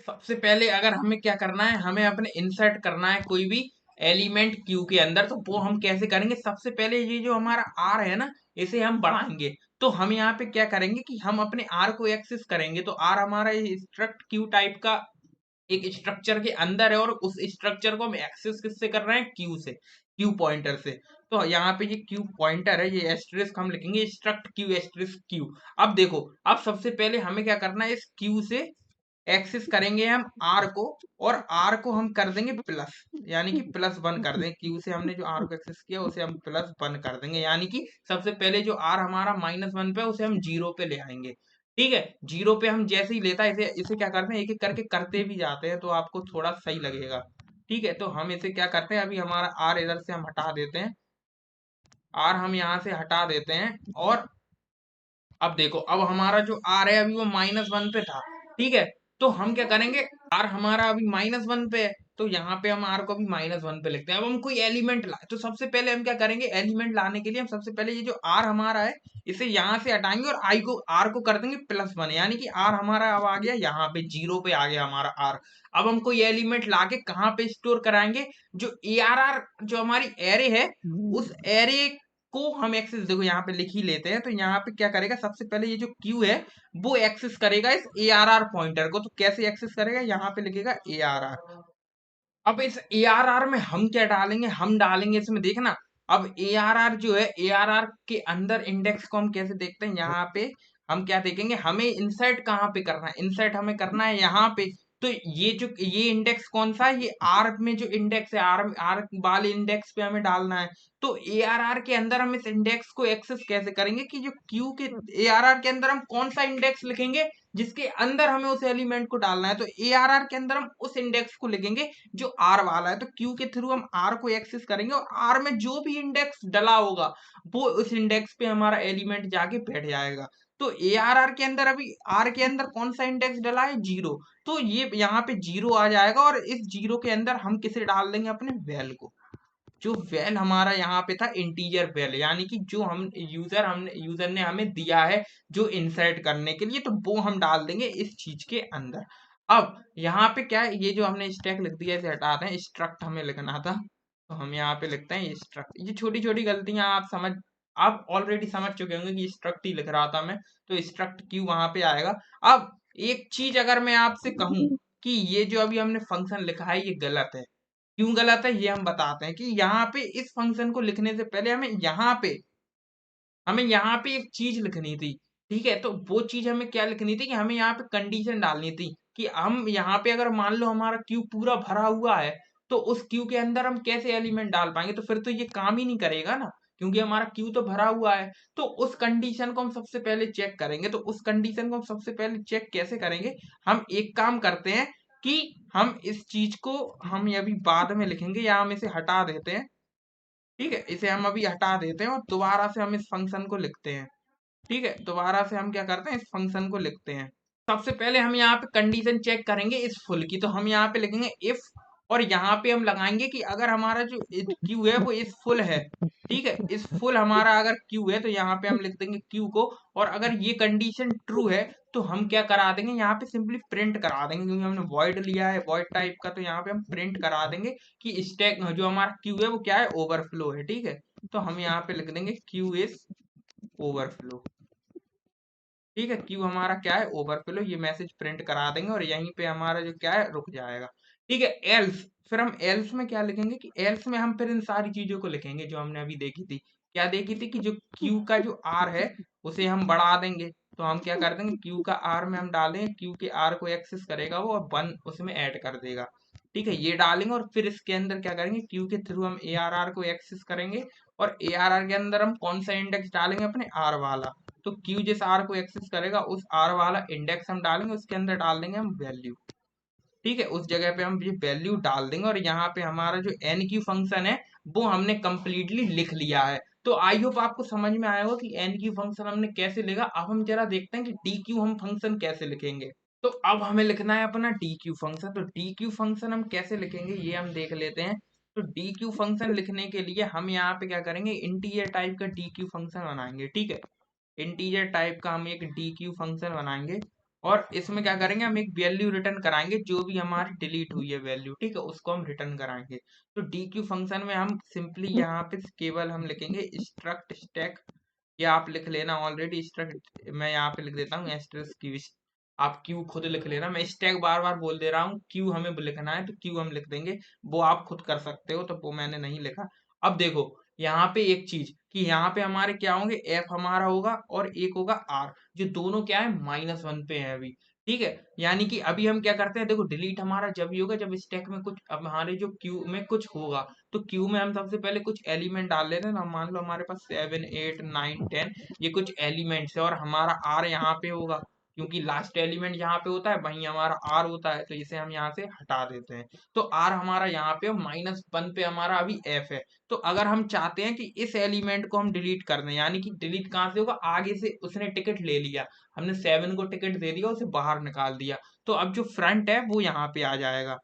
सबसे पहले अगर हमें क्या करना है, हमें अपने इंसर्ट करना है कोई भी एलिमेंट क्यू के अंदर, तो वो हम कैसे करेंगे, सबसे पहले ये जो हमारा आर है ना, इसे हम बढ़ाएंगे। तो हम यहाँ पे क्या करेंगे कि हम अपने आर को एक्सेस करेंगे, तो आर हमारा ये स्ट्रक्ट क्यू टाइप का एक स्ट्रक्चर के अंदर है और उस स्ट्रक्चर को हम एक्सेस किससे कर रहे हैं, क्यू से, क्यू पॉइंटर से। तो यहाँ पे ये क्यू पॉइंटर है, ये एस्ट्रिस्क हम लिखेंगे स्ट्रक्ट क्यू एस्ट्रिस्क क्यू। अब देखो, अब सबसे पहले हमें क्या करना है, इस क्यू से एक्सेस करेंगे हम आर को, और आर को हम कर देंगे प्लस, यानी कि +1 कर देंगे। क्यू से हमने जो आर को एक्सेस किया उसे हम +1 कर देंगे, यानी कि सबसे पहले जो आर हमारा -1 पे है उसे हम 0 पे ले आएंगे, ठीक है। 0 पे हम जैसे ही लेता है, इसे इसे क्या करते हैं, एक एक करके करते भी जाते हैं तो आपको थोड़ा सही लगेगा, ठीक है। तो हम इसे क्या करते हैं, अभी हमारा आर इधर से हम हटा देते हैं, आर हम यहाँ से हटा देते हैं, और अब देखो, अब हमारा जो आर है अभी वो -1 पे था, ठीक है। तो हम क्या करेंगे, आर हमारा अभी -1 पे है, तो यहाँ पे हम आर को अभी -1 पे लिखते हैं। अब हम कोई एलिमेंट लाए, तो सबसे पहले हम क्या करेंगे, एलिमेंट लाने के लिए हम सबसे पहले ये जो आर हमारा है इसे यहाँ से हटाएंगे और आई को, आर को कर देंगे +1, यानी कि आर हमारा अब आ गया यहाँ पे 0 पे आ गया हमारा आर। अब हम कोई एलिमेंट लाके कहाँ पे स्टोर कराएंगे, जो ए आर जो हमारी एरे है, उस एरे को हम एक्सेस, देखो यहाँ पे लिख ही लेते हैं। तो यहाँ पे क्या करेगा, सबसे पहले ये जो क्यू है वो एक्सेस करेगा इस ए आर आर पॉइंटर को। तो कैसे एक्सेस करेगा, यहाँ पे लिखेगा ए आर आर। अब इस ए आर आर में हम क्या डालेंगे, हम डालेंगे इसमें, देखना, अब ए आर आर जो है, ए आर आर के अंदर इंडेक्स को हम कैसे देखते हैं, यहाँ पे हम क्या देखेंगे, हमें इंसर्ट कहाँ पे करना है, इंसर्ट हमें करना है यहाँ पे। तो ये जो ये इंडेक्स कौन सा है, ये आर में जो इंडेक्स है, आर आर वाले इंडेक्स पे हमें डालना है। तो ए आर आर के अंदर हम इस इंडेक्स को एक्सेस कैसे करेंगे, कि जो क्यू के ए आर आर के अंदर हम कौन सा इंडेक्स लिखेंगे जिसके अंदर हमें उस एलिमेंट को डालना है, तो ए आर आर के अंदर हम उस इंडेक्स को लिखेंगे जो आर वाला है। तो क्यू के थ्रू हम आर को एक्सेस करेंगे और आर में जो भी इंडेक्स डला होगा वो उस इंडेक्स पे हमारा एलिमेंट जाके बैठ जाएगा। तो ए आर आर के अंदर अभी आर के अंदर कौन सा इंडेक्स डला है, 0। तो ये यहाँ पे 0 आ जाएगा और इस 0 के अंदर हम किसे डाल देंगे, अपने वैल को। जो वैल हमारा यहाँ पे था इंटीजर वैल, यानी कि जो हम यूजर ने हमें दिया है जो इंसर्ट करने के लिए, तो वो हम डाल देंगे इस चीज के अंदर। अब यहाँ पे क्या है, ये जो हमने स्टैक लिख दिया इसे हटाते हैं, स्ट्रक्ट हमें लिखना था, तो हम यहाँ पे लिखते हैं स्ट्रक्ट। ये छोटी छोटी गलतियां आप ऑलरेडी समझ चुके होंगे कि स्ट्रक्ट ही लिख रहा था मैं, तो स्ट्रक्ट क्यू वहां पे आएगा। अब एक चीज अगर मैं आपसे कहूं कि ये जो अभी हमने फंक्शन लिखा है ये गलत है, क्यों गलत है ये हम बताते हैं। कि यहाँ पे इस फंक्शन को लिखने से पहले हमें यहाँ पे एक चीज लिखनी थी, ठीक है। तो वो चीज हमें क्या लिखनी थी, कि हमें यहाँ पे कंडीशन डालनी थी कि हम यहाँ पे अगर मान लो हमारा क्यू पूरा भरा हुआ है, तो उस क्यू के अंदर हम कैसे एलिमेंट डाल पाएंगे, तो फिर तो ये काम ही नहीं करेगा ना, क्योंकि हमारा क्यू तो भरा हुआ है। तो उस कंडीशन को हम सबसे पहले चेक करेंगे, तो उस कंडीशन को हम सबसे पहले चेक कैसे करेंगे, हम एक काम करते हैं कि हम इस चीज को हम ये अभी बाद में लिखेंगे, या हम इसे हटा देते हैं, ठीक है। इसे हम अभी हटा देते हैं और दोबारा से हम इस फंक्शन को लिखते हैं, ठीक है। दोबारा से हम क्या करते हैं, इस फंक्शन को लिखते हैं। सबसे पहले हम यहाँ पे कंडीशन चेक करेंगे इस फुल की, तो हम यहाँ पे लिखेंगे इफ, और यहाँ पे हम लगाएंगे कि अगर हमारा जो क्यू है वो इस फुल है, ठीक है। इस फुल हमारा अगर क्यू है तो यहाँ पे हम लिख देंगे क्यू को, और अगर ये कंडीशन ट्रू है तो हम क्या करा देंगे, यहाँ पे सिंपली प्रिंट करा देंगे, क्योंकि हमने वॉइड लिया है वॉइड टाइप का, तो यहाँ पे हम प्रिंट करा देंगे कि स्टैक जो हमारा क्यू है वो क्या है, ओवरफ्लो है, ठीक है। तो हम यहाँ पे लिख देंगे क्यू इज ओवरफ्लो, ठीक है। क्यू हमारा क्या है, ओवरफ्लो, ये मैसेज प्रिंट करा देंगे और यहीं पे हमारा जो क्या है रुक जाएगा, ठीक है। एल्स, फिर हम एल्स में क्या लिखेंगे, कि एल्स में हम फिर इन सारी चीजों को लिखेंगे जो हमने अभी देखी थी। क्या देखी थी, कि जो क्यू का जो आर है उसे हम बढ़ा देंगे। तो हम क्या कर देंगे, क्यू का आर में हम डालेंगे, क्यू के आर को एक्सेस करेगा वो और 1 उसमें ऐड कर देगा, ठीक है। ये डालेंगे और फिर इसके अंदर क्या करेंगे, क्यू के थ्रू हम ए आर आर को एक्सेस करेंगे, और ए आर आर के अंदर हम कौन सा इंडेक्स डालेंगे, अपने आर वाला। तो क्यू जिस आर को एक्सेस करेगा उस आर वाला इंडेक्स हम डालेंगे, उसके अंदर डाल देंगे हम वैल्यू, ठीक है। उस जगह पे हम ये वैल्यू डाल देंगे और यहाँ पे हमारा जो एन क्यू फंक्शन है वो हमने कंप्लीटली लिख लिया है। तो आई होप आपको समझ में आया होगा कि एन क्यू फंक्शन हमने कैसे लिखा। अब हम जरा देखते हैं कि डी क्यू हम फंक्शन कैसे लिखेंगे। तो अब हमें लिखना है अपना डी क्यू फंक्शन। तो डी क्यू फंक्शन हम कैसे लिखेंगे ये हम देख लेते हैं। तो डी क्यू फंक्शन लिखने के लिए हम यहाँ पे क्या करेंगे, इंटीजर टाइप का डी क्यू फंक्शन बनाएंगे। ठीक है, इंटीजर टाइप का हम एक डी क्यू फंक्शन बनाएंगे और इसमें क्या करेंगे, हम एक वैल्यू रिटर्न कराएंगे जो भी हमारी डिलीट हुई है वैल्यू, ठीक है, उसको हम रिटर्न कराएंगे। तो डी क्यू फंक्शन में हम सिंपली यहाँ पे केवल हम लिखेंगे स्ट्रक्ट स्टैक, या आप लिख लेना ऑलरेडी स्ट्रक्ट, मैं यहाँ पे लिख देता हूँ एस्टेरिस्क क्यू। आप क्यू खुद लिख लेना, मैं स्टैक बार बार बोल दे रहा हूँ, क्यू हमें लिखना है तो क्यू हम लिख देंगे, वो आप खुद कर सकते हो, तो वो मैंने नहीं लिखा। अब देखो यहाँ पे एक चीज कि यहाँ पे हमारे क्या होंगे, एफ हमारा होगा और एक होगा आर, जो दोनों क्या है -1 पे है अभी। ठीक है, यानी कि अभी हम क्या करते हैं, देखो डिलीट हमारा जब ही होगा जब स्टैक में कुछ, अब हमारे जो क्यू में कुछ होगा, तो क्यू में हम सबसे पहले कुछ एलिमेंट डाल लेते हैं ना। मान लो हमारे पास 7 8 9 10 ये कुछ एलिमेंट्स है और हमारा आर यहाँ पे होगा, क्योंकि लास्ट एलिमेंट जहाँ पे होता है वहीं हमारा आर होता है, तो इसे हम यहाँ से हटा देते हैं। तो आर हमारा यहाँ पे -1 पे हमारा अभी एफ है। तो अगर हम चाहते हैं कि इस एलिमेंट को हम डिलीट कर दें, यानी कि डिलीट कहाँ से होगा, आगे से उसने टिकट ले लिया, हमने 7 को टिकट दे दिया, उसे बाहर निकाल दिया, तो अब जो फ्रंट है वो यहाँ पे आ जाएगा।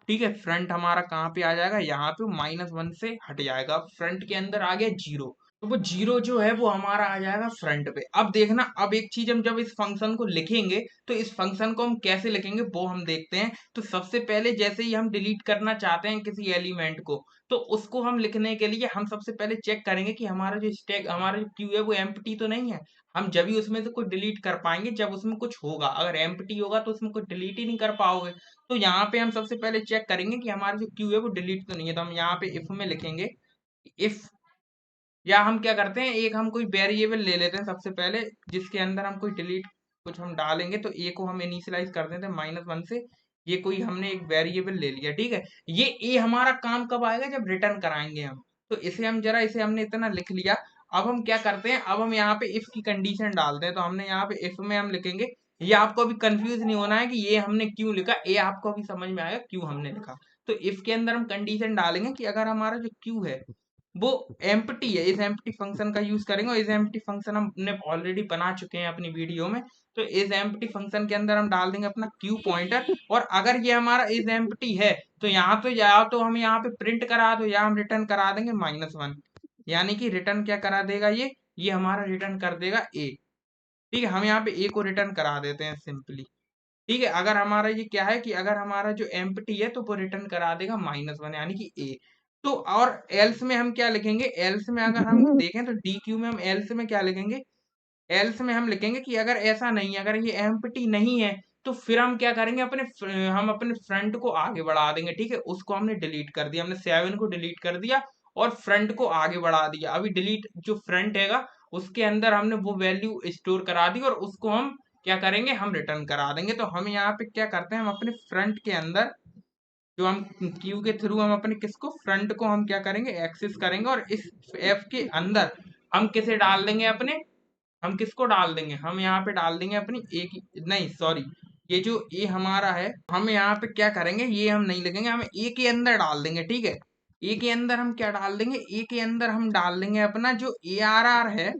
ठीक है, फ्रंट हमारा कहाँ पे आ जाएगा, यहाँ पे -1 से हट जाएगा, फ्रंट के अंदर आ गया 0, तो वो 0 जो है वो हमारा आ जाएगा फ्रंट पे। अब देखना, अब एक चीज, हम जब इस फंक्शन को लिखेंगे तो इस फंक्शन को हम कैसे लिखेंगे वो हम देखते हैं। तो सबसे पहले जैसे ही हम डिलीट करना चाहते हैं किसी एलिमेंट को, तो उसको हम लिखने के लिए हम सबसे पहले चेक करेंगे कि हमारा जो स्टैक, हमारा जो क्यू है वो एम्प्टी तो नहीं है। हम जब ही उसमें से कुछ डिलीट कर पाएंगे जब उसमें कुछ होगा, अगर एम्प्टी होगा तो उसमें कुछ डिलीट ही नहीं कर पाओगे। तो यहाँ पे हम सबसे पहले चेक करेंगे कि हमारा जो क्यू है वो डिलीट तो नहीं है, तो हम यहाँ पे इफ में लिखेंगे इफ, या हम क्या करते हैं, एक हम कोई वेरिएबल ले लेते हैं सबसे पहले जिसके अंदर हम कोई डिलीट कुछ हम डालेंगे, तो ए को हम इनिशियलाइज कर देते हैं -1 से। ये कोई हमने एक वेरिएबल ले लिया, ठीक है। ये ए हमारा काम कब आएगा, जब रिटर्न कराएंगे हम। तो इसे हम जरा, इसे हमने इतना लिख लिया। अब हम क्या करते हैं, अब हम यहाँ पे इफ की कंडीशन डालते हैं। तो हमने यहाँ पे इफ में हम लिखेंगे, ये आपको अभी कंफ्यूज नहीं होना है कि ये हमने क्यों लिखा, ये आपको अभी समझ में आएगा क्यों हमने लिखा। तो इफ के अंदर हम कंडीशन डालेंगे कि अगर हमारा जो क्यू है वो एम्प्टी है, इस एम्प्टी फंक्शन का यूज करेंगे, और इस एम्प्टी फंक्शन हमने ऑलरेडी बना चुके हैं अपनी वीडियो में। तो इस एम्प्टी फंक्शन के अंदर हम डाल देंगे अपना क्यू पॉइंटर, और अगर ये हमारा इस एम्प्टी है तो यहाँ तो, या तो हम यहाँ पे प्रिंट करा दो या हम रिटर्न करा देंगे -1, यानी कि रिटर्न क्या करा देगा, ये हमारा रिटर्न कर देगा ए। ठीक है, हम यहाँ पे ए को रिटर्न करा देते हैं सिंपली। ठीक है, अगर हमारा ये क्या है कि अगर हमारा जो एम्प्टी है तो वो रिटर्न करा देगा -1, यानी कि ए। तो और एल्स में हम क्या लिखेंगे, एल्स में अगर हम देखें तो डी क्यू में हम एल्स में क्या लिखेंगे, एल्स में हम लिखेंगे कि अगर ऐसा नहीं है, अगर ये एम्प्टी नहीं है, तो फिर हम क्या करेंगे, हम अपने फ्रंट को आगे बढ़ा देंगे। ठीक है, उसको हमने डिलीट कर दिया, हमने 7 को डिलीट कर दिया और फ्रंट को आगे बढ़ा दिया। अभी डिलीट जो फ्रंट हैगा उसके अंदर हमने वो वैल्यू स्टोर करा दी और उसको हम क्या करेंगे, हम रिटर्न करा देंगे। तो हम यहाँ पे क्या करते हैं, हम अपने फ्रंट के अंदर जो हम क्यू के थ्रू हम अपने किसको, फ्रंट को हम क्या करेंगे, एक्सेस करेंगे, और इस एफ के अंदर हम किसे डाल देंगे, अपने, हम किसको डाल देंगे, हम यहाँ पे डाल देंगे अपनी ए की, नहीं सॉरी, ये जो ए हमारा है, हम यहाँ पे क्या करेंगे, ये हम नहीं लिखेंगे, हम ए के अंदर डाल देंगे। ठीक है, ए के अंदर हम क्या डाल देंगे, ए के अंदर हम डाल देंगे अपना जो ए आर आर है,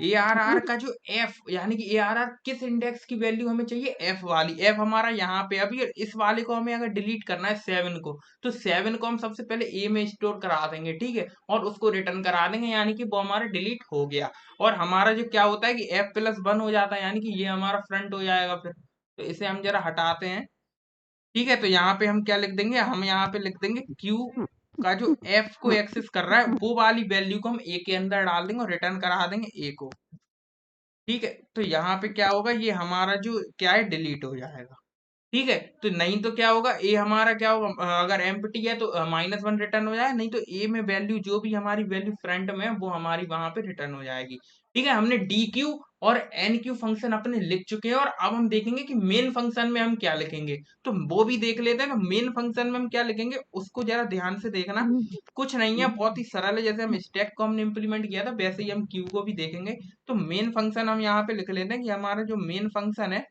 ए आर आर का जो एफ, यानी कि ए आर आर किस इंडेक्स की वैल्यू हमें चाहिए, एफ वाली, एफ हमारा यहाँ पे अभी, और इस वाले को हमें अगर डिलीट करना है 7 को, तो 7 को हम सबसे पहले ए में स्टोर करा देंगे। ठीक है, और उसको रिटर्न करा देंगे, यानी कि वो हमारा डिलीट हो गया। और हमारा जो क्या होता है कि f+1 हो जाता है, यानी कि ये हमारा फ्रंट हो जाएगा फिर। तो इसे हम जरा हटाते हैं। ठीक है, तो यहाँ पे हम क्या लिख देंगे, हम यहाँ पे लिख देंगे क्यू का जो एफ को एक्सेस कर रहा है वो वाली वैल्यू को हम ए के अंदर डाल देंगे और रिटर्न करा देंगे ए को। ठीक है, तो यहाँ पे क्या होगा, ये हमारा जो क्या है डिलीट हो जाएगा। ठीक है, तो नहीं तो क्या होगा, ए हमारा क्या होगा, अगर एम्प्टी है तो -1 रिटर्न हो जाए, नहीं तो ए में वैल्यू जो भी हमारी वैल्यू फ्रंट में है वो हमारी वहां पे रिटर्न हो जाएगी। ठीक है, हमने डी क्यू और एन क्यू फंक्शन अपने लिख चुके हैं, और अब हम देखेंगे कि मेन फंक्शन में हम क्या लिखेंगे। तो वो भी देख लेते हैं, तो मेन फंक्शन में हम क्या लिखेंगे उसको जरा ध्यान से देखना। कुछ नहीं है, बहुत ही सरल है, जैसे हम स्टैक को हमने इम्प्लीमेंट किया था वैसे ही हम क्यू को भी देखेंगे। तो मेन फंक्शन हम यहाँ पे लिख लेते हैं कि हमारा जो मेन फंक्शन है,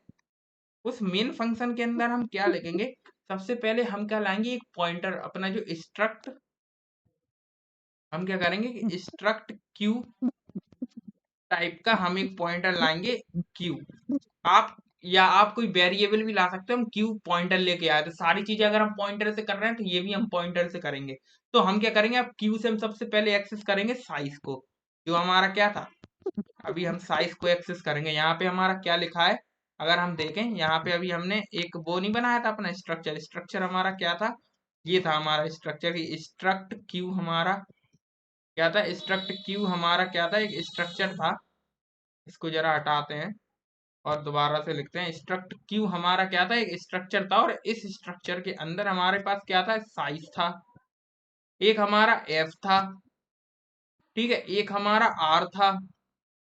उस मेन फंक्शन के अंदर हम क्या लिखेंगे, सबसे पहले हम क्या लाएंगे, एक पॉइंटर अपना जो स्ट्रक्ट हम क्या करेंगे कि स्ट्रक्ट क्यू टाइप का हम एक पॉइंटर लाएंगे क्यू। आप या आप कोई वेरिएबल भी ला सकते हो, हम क्यू पॉइंटर लेके आए तो सारी चीजें अगर हम पॉइंटर से कर रहे हैं तो ये भी हम पॉइंटर से करेंगे। तो हम क्या करेंगे, अब क्यू से हम सबसे पहले एक्सेस करेंगे साइज को, जो हमारा क्या था, अभी हम साइज को एक्सेस करेंगे। यहाँ पे हमारा क्या लिखा है, अगर हम देखें यहाँ पे अभी हमने एक वो नहीं बनाया था अपना स्ट्रक्चर, स्ट्रक्चर हमारा क्या था, ये था हमारा स्ट्रक्चर, स्ट्रक्ट क्यू हमारा क्या था, स्ट्रक्ट क्यू हमारा क्या था, एक स्ट्रक्चर था। इसको जरा हटाते हैं और दोबारा से लिखते हैं, स्ट्रक्ट क्यू हमारा क्या था, एक स्ट्रक्चर था, और इस स्ट्रक्चर के अंदर हमारे पास क्या था, साइज था, एक हमारा एफ था, ठीक है, एक हमारा आर था,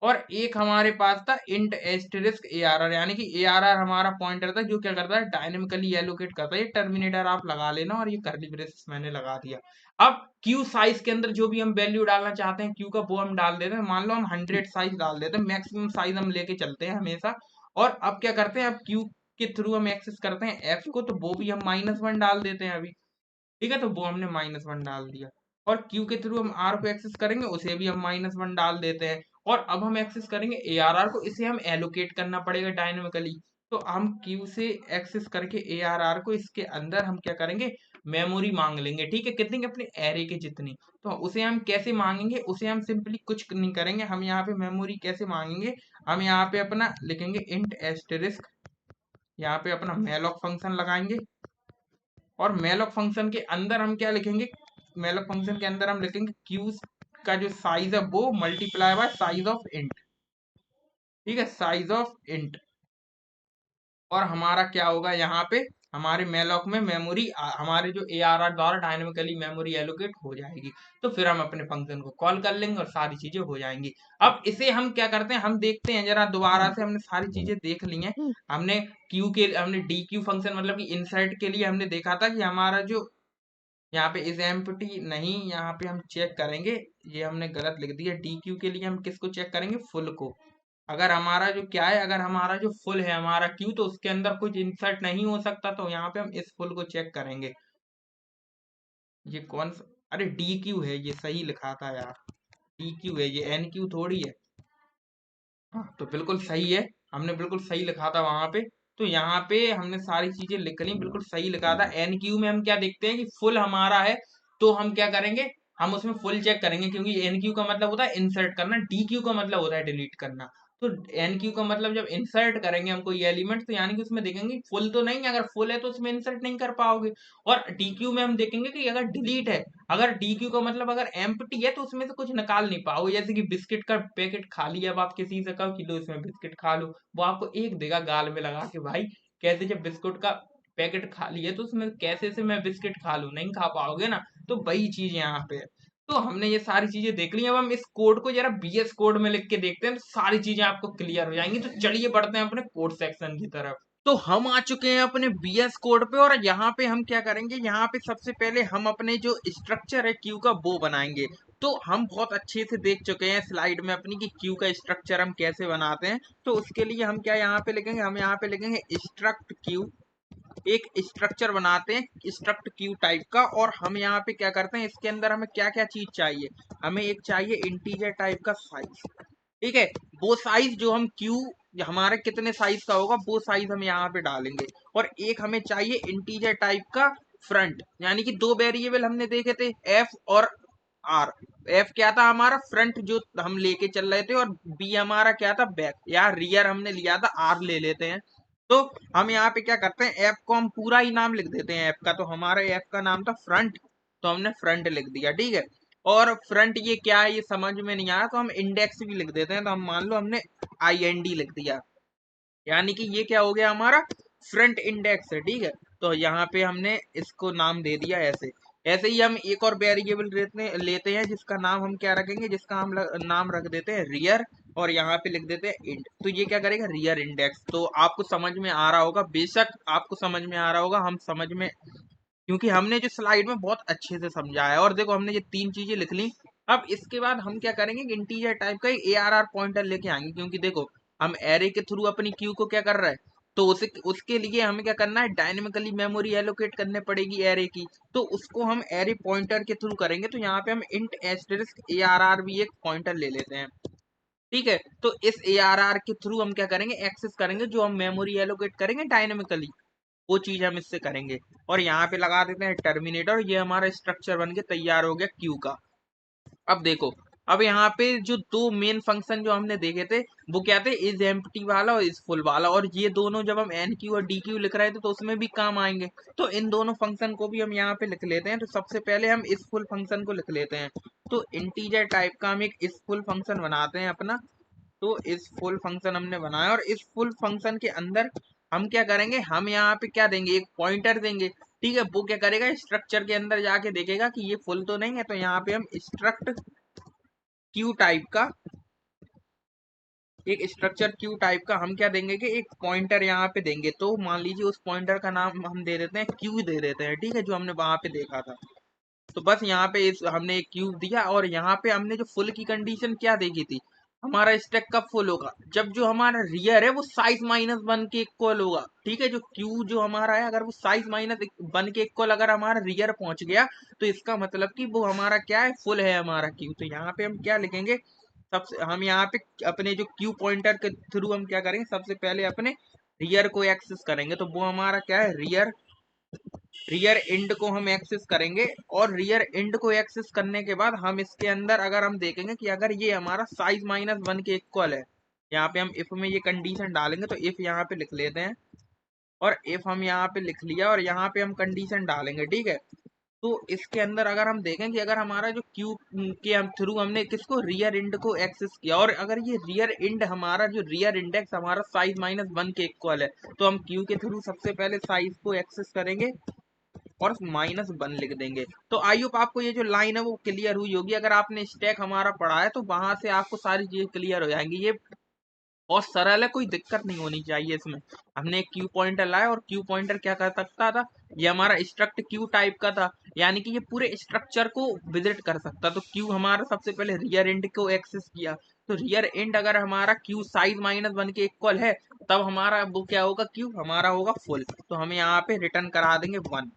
और एक हमारे पास था इंट एस्टेरिस्क एआरआर, यानी कि एआरआर हमारा पॉइंटर था जो क्या करता है, डायनेमिकली एलोकेट करता है। ये टर्मिनेटर आप लगा लेना, और ये कर्ली ब्रेसेस मैंने लगा दिया। अब क्यू साइज के अंदर जो भी हम वैल्यू डालना चाहते हैं क्यू का, वो हम डाल देते हैं। मान लो हम 100 साइज डाल देते हैं, मैक्सिमम साइज हम लेके चलते हैं हमेशा। और अब क्या करते हैं, अब क्यू के थ्रू हम एक्सेस करते हैं एफ को, तो वो भी हम -1 डाल देते हैं अभी, ठीक है, तो वो हमने -1 डाल दिया। और क्यू के थ्रू हम आर को एक्सेस करेंगे, उसे भी हम -1 डाल देते हैं। और अब हम एक्सेस करेंगे एआरआर को, इसे हम एलोकेट करना पड़ेगा डायनेमिकली। तो हम क्यू से एक्सेस करके एआरआर को, इसके अंदर हम क्या करेंगे, मेमोरी मांग लेंगे, ठीक है, कितनी, अपने एरे के जितनी। तो उसे हम कैसे मांगेंगे, उसे हम सिंपली कुछ नहीं करेंगे, हम यहाँ पे मेमोरी कैसे मांगेंगे, हम यहाँ पे अपना लिखेंगे इंट एस्टेरिस्क, यहाँ पे अपना मेलॉक फंक्शन लगाएंगे। और मेलॉक फंक्शन के अंदर हम क्या लिखेंगे, मेलॉक फंक्शन के अंदर हम लिखेंगे क्यू का जो साइज है वो multiply by size of int, ठीक है, साइज ऑफ इंट। और हमारा क्या होगा, यहाँ पे हमारे मेलॉक में मेमोरी हमारे जो एआरआर द्वारा डायनेमिकली मेमोरी एलोकेट हो जाएगी। तो फिर हम अपने फंक्शन को कॉल कर लेंगे और सारी चीजें हो जाएंगी। अब इसे हम क्या करते हैं, हम देखते हैं जरा दोबारा से, हमने सारी चीजें देख ली हैं। हमने क्यू के, हमने डी क्यू फंक्शन मतलब कि इंसर्ट के लिए हमने देखा था कि हमारा जो यहाँ पे इज एम्प्टी नहीं, यहाँ पे हम चेक करेंगे, ये हमने गलत लिख दिया। डी क्यू के लिए हम किसको चेक करेंगे, फुल को। अगर हमारा जो क्या है, अगर हमारा जो फुल है हमारा क्यू, तो उसके अंदर कुछ इंसर्ट नहीं हो सकता, तो यहाँ पे हम इस फुल को चेक करेंगे। ये कौन सा, अरे डी क्यू है, ये सही लिखा था यार, डी क्यू है, ये एन क्यू थोड़ी है। हाँ तो बिल्कुल सही है, हमने बिल्कुल सही लिखा था वहां पे। तो यहाँ पे हमने सारी चीजें लिख ली, बिल्कुल सही लिखा था। एन क्यू में हम क्या देखते हैं कि फुल हमारा है, तो हम क्या करेंगे, हम उसमें फुल चेक करेंगे, क्योंकि एन क्यू का मतलब होता है इंसर्ट करना, डी क्यू का मतलब होता है डिलीट करना। तो एन क्यू का मतलब जब इंसर्ट करेंगे हम कोई एलिमेंट, तो यानी कि उसमें देखेंगे फुल तो नहीं है, अगर फुल है तो उसमें इंसर्ट नहीं कर पाओगे। और डी क्यू में हम देखेंगे कि अगर डिलीट है, अगर डी क्यू का मतलब अगर एम्प्टी है, तो उसमें से कुछ निकाल नहीं पाओगे। जैसे कि बिस्किट का पैकेट खाली है, अब आप किसी से कहो कि लो इसमें बिस्किट खा लो, वो आपको एक देगा गाल में लगा के, भाई कैसे, जब बिस्कुट का पैकेट खाली है तो उसमें कैसे से मैं बिस्किट खा लूं, नहीं खा पाओगे ना। तो वही चीज यहाँ पे है। तो हमने ये सारी चीजें देख ली, अब हम इस कोड को जरा बीएस कोड में लिख के देखते हैं, तो सारी चीजें आपको क्लियर हो जाएंगी। तो चलिए बढ़ते हैं अपने कोड सेक्शन की तरफ। तो हम आ चुके हैं अपने बीएस कोड पे, और यहाँ पे हम क्या करेंगे, यहाँ पे सबसे पहले हम अपने जो स्ट्रक्चर है क्यू का वो बनाएंगे। तो हम बहुत अच्छे से देख चुके हैं स्लाइड में अपनी कि क्यू का स्ट्रक्चर हम कैसे बनाते हैं। तो उसके लिए हम क्या यहाँ पे लिखेंगे, हम यहाँ पे लिखेंगे स्ट्रक्ट क्यू, एक स्ट्रक्चर बनाते हैं स्ट्रक्ट क्यू टाइप का। और हम यहाँ पे क्या करते हैं, इसके अंदर हमें क्या क्या चीज चाहिए, हमें एक चाहिए इंटीजर टाइप का साइज, ठीक है, वो साइज जो हम क्यू हमारे कितने साइज का होगा वो साइज हम यहाँ पे डालेंगे। और एक हमें चाहिए इंटीजर टाइप का फ्रंट, यानी कि दो वेरिएबल हमने देखे थे, एफ और आर। एफ क्या था हमारा, फ्रंट जो हम लेके चल रहे थे, और बी हमारा क्या था, बैक या रियर हमने लिया था, आर ले लेते हैं। तो हम यहाँ पे क्या करते हैं, एफ को हम पूरा ही नाम लिख देते हैं एफ का, तो हमारा एफ का नाम था फ्रंट, तो हमने फ्रंट लिख दिया, ठीक है। और फ्रंट ये क्या है ये समझ में नहीं आया, तो हम इंडेक्स भी लिख देते हैं, तो हम मान लो हमने IND लिख दिया, यानी कि ये क्या हो गया हमारा, फ्रंट इंडेक्स है, ठीक है। तो यहाँ पे हमने इसको नाम दे दिया ऐसे। ऐसे ही हम एक और वेरिएबल लेते हैं जिसका नाम हम क्या रखेंगे, जिसका हम नाम रख देते हैं रियर, और यहाँ पे लिख देते हैं इंट। तो ये क्या करेगा, रियर इंडेक्स। तो आपको समझ में आ रहा होगा, बेशक आपको समझ में आ रहा होगा, हम समझ में, क्योंकि हमने जो स्लाइड में बहुत अच्छे से समझाया है। और देखो हमने ये तीन चीजें लिख ली। अब इसके बाद हम क्या करेंगे, इंटीजर टाइप का एक ARR पॉइंटर लेके आएंगे, क्योंकि देखो हम एरे के थ्रू अपनी क्यू को क्या कर रहे हैं, तो उसे उसके लिए हमें क्या करना है, डायनेमिकली मेमोरी एलोकेट करने पड़ेगी एरे की। तो उसको हम एरे पॉइंटर के थ्रू करेंगे। तो यहाँ पे हम इंट एस्टेरिस्क ARR भी एक पॉइंटर ले लेते हैं। ठीक है, तो इस ARR के थ्रू हम क्या करेंगे, एक्सेस करेंगे जो हम मेमोरी एलोकेट करेंगे डायनेमिकली, वो चीज हम इससे करेंगे। और यहाँ पे लगा देते हैं टर्मिनेटर। ये हमारा स्ट्रक्चर बन के तैयार हो गया क्यू का। अब देखो, अब यहाँ पे जो दो मेन फंक्शन जो हमने देखे थे वो क्या थे, इज एम्प्टी वाला और इज फुल वाला। और ये दोनों जब हम एन क्यू और डी क्यू लिख रहे थे तो उसमें भी काम आएंगे। तो इन दोनों फंक्शन को भी हम यहाँ पे लिख लेते हैं। तो सबसे पहले हम इस फुल फंक्शन को लिख लेते हैं। तो इंटीजर टाइप का हम एक इस फुल फंक्शन बनाते हैं अपना। तो इस फुल फंक्शन हमने बनाया, और इस फुल फंक्शन के अंदर हम क्या करेंगे, हम यहाँ पे क्या देंगे, एक पॉइंटर देंगे। ठीक है, वो क्या करेगा, स्ट्रक्चर के अंदर जाके देखेगा कि ये फुल तो नहीं है। तो यहाँ पे हम स्ट्रक्ट क्यू टाइप का, एक स्ट्रक्चर क्यू टाइप का हम क्या देंगे कि एक पॉइंटर यहाँ पे देंगे। तो मान लीजिए उस पॉइंटर का नाम हम दे देते हैं क्यू दे देते हैं। ठीक है, जो हमने वहां पे देखा था। तो बस यहाँ पे इस हमने एक क्यूब दिया, और यहाँ पे हमने जो फुल की कंडीशन क्या देखी थी, हमारा स्टैक कब फुल होगा, जब जो हमारा रियर है वो साइज माइनस वन के इक्वल होगा। ठीक है, जो क्यू जो हमारा है, अगर वो साइज माइनस वन के इक्वल अगर हमारा रियर पहुंच गया, तो इसका मतलब कि वो हमारा क्या है, फुल है हमारा क्यू। तो यहाँ पे हम क्या लिखेंगे, सबसे हम यहाँ पे अपने जो क्यू पॉइंटर के थ्रू हम क्या करेंगे, सबसे पहले अपने रियर को एक्सेस करेंगे। तो वो हमारा क्या है, रियर रियर एंड को हम एक्सेस करेंगे। और रियर एंड को एक्सेस करने के बाद हम इसके अंदर अगर हम देखेंगे कि अगर ये हमारा साइज माइनस वन के इक्वल है, यहाँ पे हम इफ में ये कंडीशन डालेंगे। तो इफ यहाँ पे लिख लेते हैं, और इफ हम यहाँ पे लिख लिया, और यहाँ पे हम कंडीशन डालेंगे। ठीक है, तो इसके अंदर अगर हम देखें कि अगर हमारा जो क्यू के हम थ्रू हमने किसको, रियर इंड को एक्सेस किया, और अगर ये रियर इंड हमारा जो रियर इंडेक्स हमारा साइज माइनस वन के इक्वल है, तो हम क्यू के थ्रू सबसे पहले साइज को एक्सेस करेंगे और माइनस वन लिख देंगे। तो आई होप आपको ये जो लाइन है वो क्लियर हुई होगी। अगर आपने स्टैक हमारा पढ़ा है तो वहां से आपको सारी चीजें क्लियर हो जाएंगी। ये बहुत सरल है, कोई दिक्कत नहीं होनी चाहिए इसमें। हमने एक क्यू पॉइंटर लाया, और क्यू पॉइंटर क्या कर सकता था, ये हमारा स्ट्रक्ट क्यू टाइप का था, यानी कि ये पूरे स्ट्रक्चर को विजिट कर सकता। तो क्यू हमारा सबसे पहले रियर एंड को एक्सेस किया। तो रियर एंड अगर हमारा क्यू साइज माइनस वन के इक्वल है, तब हमारा वो क्या होगा, क्यू हमारा होगा फुल। तो हम यहाँ पे रिटर्न करा देंगे वन।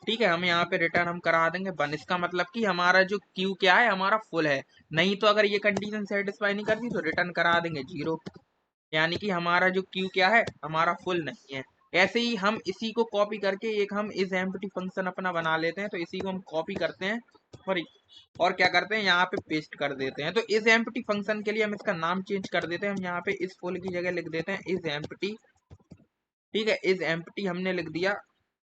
ठीक है, हम यहाँ पे रिटर्न हम करा देंगे वन। इसका मतलब कि हमारा जो क्यू क्या है, हमारा फुल है। नहीं तो अगर ये कंडीशन सेटिस्फाई नहीं करती तो रिटर्न करा देंगे जीरो, यानी कि हमारा जो क्यू क्या है, हमारा फुल नहीं है। ऐसे ही हम इसी को कॉपी करके एक हम इस एम्प्टी फंक्शन अपना बना लेते हैं। तो इसी को हम कॉपी करते हैं, और और क्या करते हैं, यहाँ पे पेस्ट कर देते हैं। तो इस एम्प्टी फंक्शन के लिए हम इसका नाम चेंज कर देते हैं। हम यहाँ पे इस फुल की जगह लिख देते हैं इस एम्प्टी। ठीक है, इस एम्प्टी हमने लिख दिया।